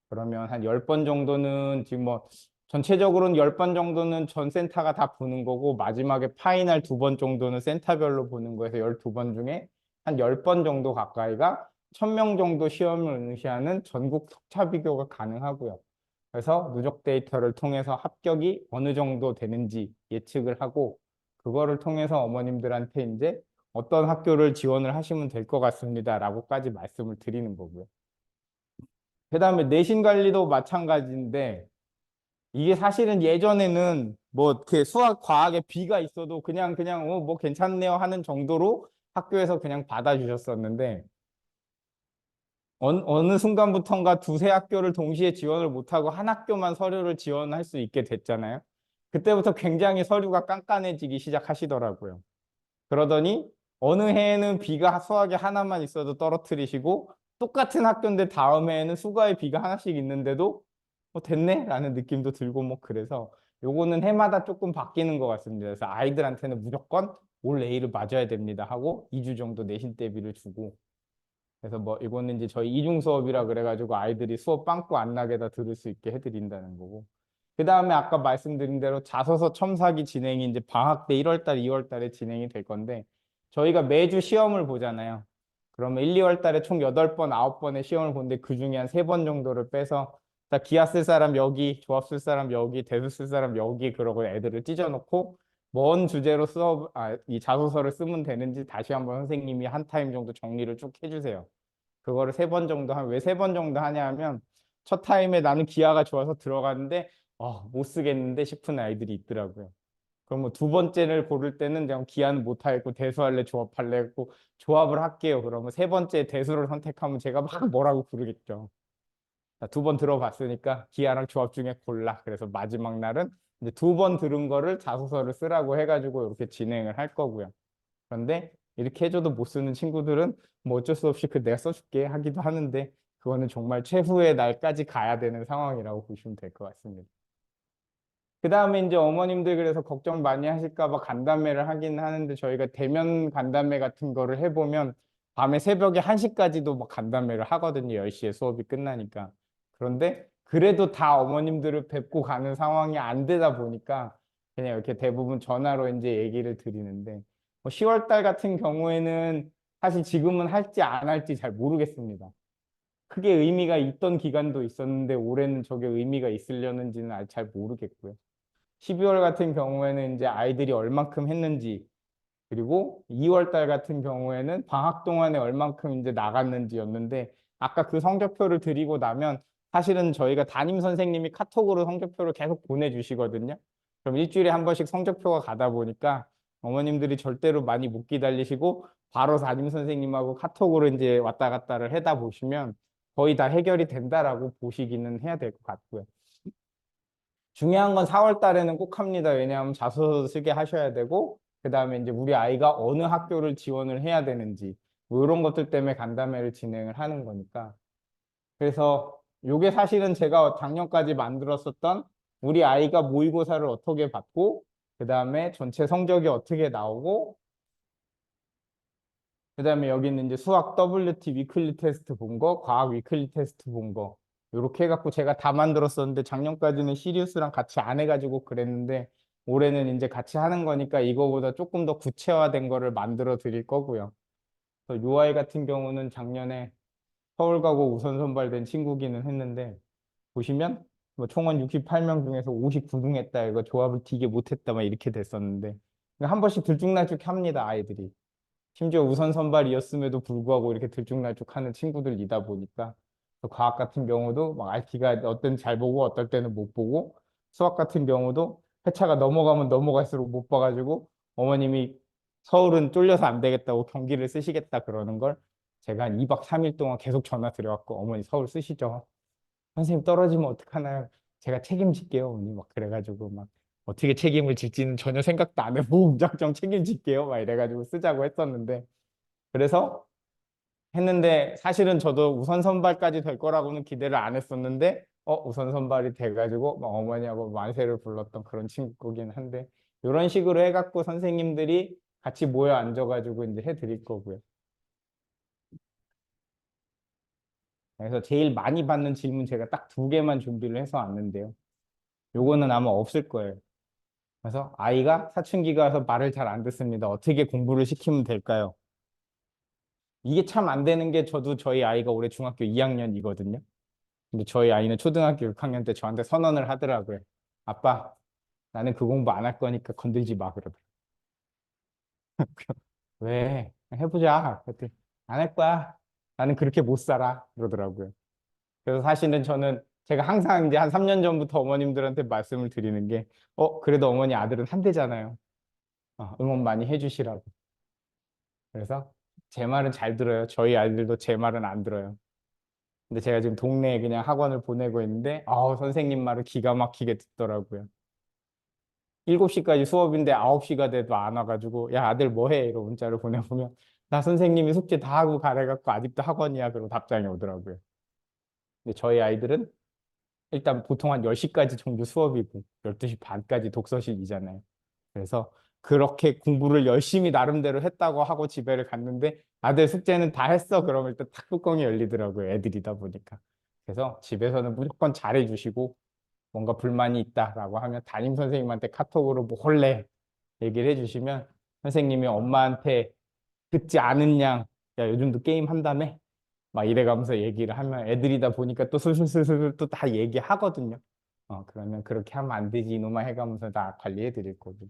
그러면 한 10번 정도는 지금 뭐 전체적으로는 10번 정도는 전 센터가 다 보는 거고 마지막에 파이널 2번 정도는 센터별로 보는 거에서 12번 중에 한 10번 정도 가까이가 1000명 정도 시험을 응시하는 전국 석차 비교가 가능하고요. 그래서 누적 데이터를 통해서 합격이 어느 정도 되는지 예측을 하고 그거를 통해서 어머님들한테 이제 어떤 학교를 지원을 하시면 될 것 같습니다. 라고까지 말씀을 드리는 거고요. 그 다음에 내신 관리도 마찬가지인데 이게 사실은 예전에는 뭐 이렇게 수학, 과학에 B가 있어도 그냥 뭐 괜찮네요 하는 정도로 학교에서 그냥 받아주셨었는데 어느 순간부턴가 두세 학교를 동시에 지원을 못하고 한 학교만 서류를 지원할 수 있게 됐잖아요. 그때부터 굉장히 서류가 깐깐해지기 시작하시더라고요. 그러더니 어느 해에는 B가 수학에 하나만 있어도 떨어뜨리시고 똑같은 학교인데 다음 해에는 수가에 B가 하나씩 있는데도 됐네? 라는 느낌도 들고 뭐 그래서 요거는 해마다 조금 바뀌는 것 같습니다. 그래서 아이들한테는 무조건 올 A를 맞아야 됩니다 하고 2주 정도 내신 대비를 주고 그래서 뭐 이거는 이제 저희 이중 수업이라 그래가지고 아이들이 수업 빵꾸 안 나게다 들을 수 있게 해드린다는 거고. 그 다음에 아까 말씀드린 대로 자소서 첨삭이 진행이 이제 방학 때 1월 달, 2월 달에 진행이 될 건데 저희가 매주 시험을 보잖아요. 그러면 1, 2월 달에 총 8번, 9번의 시험을 보는데 그중에 한 3번 정도를 빼서 자, 기하 쓸 사람 여기, 조합 쓸 사람 여기, 대수 쓸 사람 여기 그러고 애들을 찢어놓고 뭔 주제로 이 자소서를 쓰면 되는지 다시 한번 선생님이 한 타임 정도 정리를 쭉 해주세요. 그거를 3번 정도 왜 3번 정도 하냐 하면 첫 타임에 나는 기하가 좋아서 들어갔는데 못 쓰겠는데 싶은 아이들이 있더라고요. 그럼 뭐 두 번째를 고를 때는 그냥 기하는 못하겠고 대수할래 조합할래 했고 조합을 할게요. 그러면 세 번째 대수를 선택하면 제가 막 뭐라고 부르겠죠. 2번 들어봤으니까 기하랑 조합 중에 골라. 그래서 마지막 날은 이제 2번 들은 거를 자소서를 쓰라고 해가지고 이렇게 진행을 할 거고요. 그런데 이렇게 해줘도 못 쓰는 친구들은 뭐 어쩔 수 없이 내가 써줄게 하기도 하는데 그거는 정말 최후의 날까지 가야 되는 상황이라고 보시면 될 것 같습니다. 그 다음에 이제 어머님들 그래서 걱정 많이 하실까 봐 간담회를 하긴 하는데 저희가 대면 간담회 같은 거를 해보면 밤에 새벽에 1시까지도 막 간담회를 하거든요. 10시에 수업이 끝나니까. 그런데 그래도 다 어머님들을 뵙고 가는 상황이 안 되다 보니까 그냥 이렇게 대부분 전화로 이제 얘기를 드리는데 뭐 10월 달 같은 경우에는 사실 지금은 할지 안 할지 잘 모르겠습니다. 크게 의미가 있던 기간도 있었는데 올해는 저게 의미가 있으려는지는 아직 잘 모르겠고요. 12월 같은 경우에는 이제 아이들이 얼만큼 했는지 그리고 2월 달 같은 경우에는 방학 동안에 얼만큼 이제 나갔는지였는데 아까 그 성적표를 드리고 나면 사실은 저희가 담임 선생님이 카톡으로 성적표를 계속 보내주시거든요. 그럼 일주일에 한 번씩 성적표가 가다 보니까 어머님들이 절대로 많이 못 기다리시고 바로 담임 선생님하고 카톡으로 이제 왔다 갔다를 해다 보시면 거의 다 해결이 된다라고 보시기는 해야 될 것 같고요. 중요한 건 4월 달에는 꼭 합니다. 왜냐하면 자소서 쓰게 하셔야 되고, 그 다음에 이제 우리 아이가 어느 학교를 지원을 해야 되는지, 뭐 이런 것들 때문에 간담회를 진행을 하는 거니까. 그래서 이게 사실은 제가 작년까지 만들었었던 우리 아이가 모의고사를 어떻게 받고, 그 다음에 전체 성적이 어떻게 나오고, 그 다음에 여기는 이제 수학 WT 위클리 테스트 본 거, 과학 위클리 테스트 본 거. 이렇게 해갖고 제가 다 만들었었는데 작년까지는 시리우스랑 같이 안 해가지고 그랬는데 올해는 이제 같이 하는 거니까 이거보다 조금 더 구체화된 거를 만들어 드릴 거고요. 그래서 요 아이 같은 경우는 작년에 서울 가고 우선 선발된 친구기는 했는데 보시면 뭐 총원 68명 중에서 59등 했다. 이거 조합을 되게 못했다. 막 이렇게 됐었는데 한 번씩 들쭉날쭉 합니다. 아이들이. 심지어 우선 선발이었음에도 불구하고 이렇게 들쭉날쭉하는 친구들이다 보니까 또 과학 같은 경우도 막 RT가 어떤 잘 보고 어떨 때는 못 보고 수학 같은 경우도 회차가 넘어가면 넘어갈수록 못 봐가지고 어머님이 서울은 쫄려서 안 되겠다고 경기를 쓰시겠다 그러는 걸 제가 한 2박 3일 동안 계속 전화 드려갖고 어머니 서울 쓰시죠. 선생님 떨어지면 어떡하나요? 제가 책임질게요. 어머니 막 그래가지고 막 어떻게 책임을 질지는 전혀 생각도 안 해보고 무작정 책임질게요. 막 이래가지고 쓰자고 했었는데 그래서 했는데 사실은 저도 우선 선발까지 될 거라고는 기대를 안 했었는데 우선 선발이 돼가지고 막 어머니하고 만세를 불렀던 그런 친구긴 한데 이런 식으로 해갖고 선생님들이 같이 모여 앉아가지고 이제 해드릴 거고요. 그래서 제일 많이 받는 질문 제가 딱 2개만 준비를 해서 왔는데요. 요거는 아마 없을 거예요. 그래서 아이가 사춘기가 와서 말을 잘 안 듣습니다. 어떻게 공부를 시키면 될까요? 이게 참 안 되는 게 저도 저희 아이가 올해 중학교 2학년이거든요. 근데 저희 아이는 초등학교 6학년 때 저한테 선언을 하더라고요. 아빠, 나는 그 공부 안 할 거니까 건들지 마, 그러더라고요. 왜? 해보자. 그랬더니 안 할 거야. 나는 그렇게 못 살아. 그러더라고요. 그래서 사실은 저는 제가 항상 이제 한 3년 전부터 어머님들한테 말씀을 드리는 게, 그래도 어머니 아들은 한 대잖아요. 응원 많이 해주시라고. 그래서 제 말은 잘 들어요. 저희 아이들도 제 말은 안 들어요. 근데 제가 지금 동네에 그냥 학원을 보내고 있는데, 선생님 말을 기가 막히게 듣더라고요. 7시까지 수업인데 9시가 돼도 안 와가지고, 야, 아들 뭐 해? 이러고 문자를 보내보면, 나 선생님이 숙제 다 하고 가래갖고 아직도 학원이야. 그러고 답장이 오더라고요. 근데 저희 아이들은 일단 보통 한 10시까지 정도 수업이고 12시 반까지 독서실이잖아요. 그래서 그렇게 공부를 열심히 나름대로 했다고 하고 집에를 갔는데 아들 숙제는 다 했어. 그러면 일단 탁 뚜껑이 열리더라고요. 애들이다 보니까. 그래서 집에서는 무조건 잘해주시고 뭔가 불만이 있다라고 하면 담임 선생님한테 카톡으로 몰래 얘기를 해주시면 선생님이 엄마한테 듣지 않은 양, 야, 요즘도 게임 한다며? 막 이래가면서 얘기를 하면 애들이다 보니까 또 슬슬슬슬 또 다 얘기하거든요. 그러면 그렇게 하면 안 되지 이놈아 해가면서 다 관리해 드릴 거고.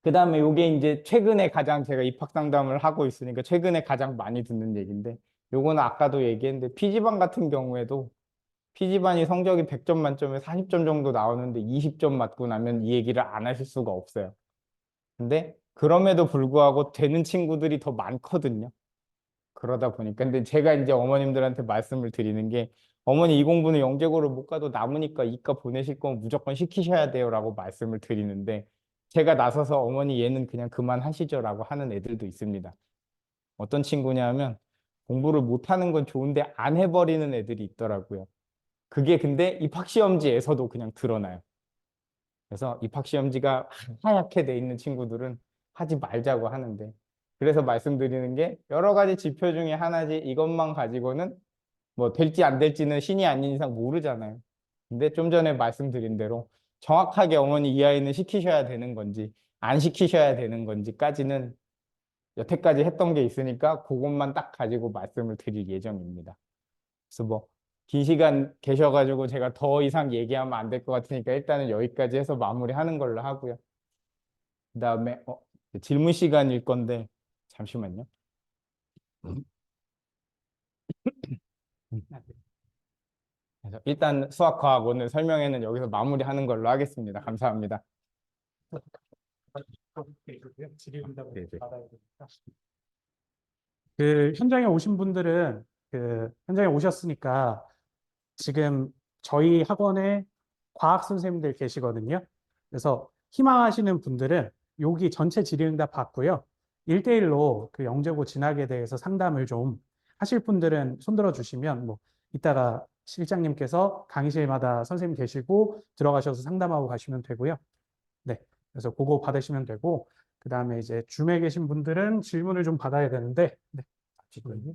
그 다음에 요게 이제 최근에 가장 제가 입학 상담을 하고 있으니까 최근에 가장 많이 듣는 얘기인데 요거는 아까도 얘기했는데 피지반 같은 경우에도 피지반이 성적이 100점 만점에 40점 정도 나오는데 20점 맞고 나면 이 얘기를 안 하실 수가 없어요. 근데 그럼에도 불구하고 되는 친구들이 더 많거든요. 그러다 보니까 근데 제가 이제 어머님들한테 말씀을 드리는 게 어머니 이 공부는 영재고를 못 가도 남으니까 이과 보내실 거면 무조건 시키셔야 돼요라고 말씀을 드리는데 제가 나서서 어머니 얘는 그냥 그만하시죠라고 하는 애들도 있습니다. 어떤 친구냐면 공부를 못하는 건 좋은데 안 해버리는 애들이 있더라고요. 그게 근데 입학시험지에서도 그냥 드러나요. 그래서 입학시험지가 하얗게 돼 있는 친구들은 하지 말자고 하는데 그래서 말씀드리는 게 여러 가지 지표 중에 하나지 이것만 가지고는 뭐 될지 안 될지는 신이 아닌 이상 모르잖아요. 근데 좀 전에 말씀드린 대로 정확하게 어머니 이 아이는 시키셔야 되는 건지 안 시키셔야 되는 건지까지는 여태까지 했던 게 있으니까 그것만 딱 가지고 말씀을 드릴 예정입니다. 그래서 뭐 긴 시간 계셔가지고 제가 더 이상 얘기하면 안 될 것 같으니까 일단은 여기까지 해서 마무리하는 걸로 하고요. 그다음에 질문 시간일 건데 잠시만요. 그래서 일단 수학, 과학 오늘 설명회는 여기서 마무리하는 걸로 하겠습니다. 감사합니다. 네, 네. 그 현장에 오신 분들은 그 현장에 오셨으니까 지금 저희 학원에 과학 선생님들 계시거든요. 그래서 희망하시는 분들은 여기 전체 질의응답 받고요. 1대1로 그 영재고 진학에 대해서 상담을 좀 하실 분들은 손들어 주시면 뭐 이따가 실장님께서 강의실마다 선생님 계시고 들어가셔서 상담하고 가시면 되고요. 네. 그래서 그거 받으시면 되고 그다음에 이제 줌에 계신 분들은 질문을 좀 받아야 되는데 네. 잠시만요.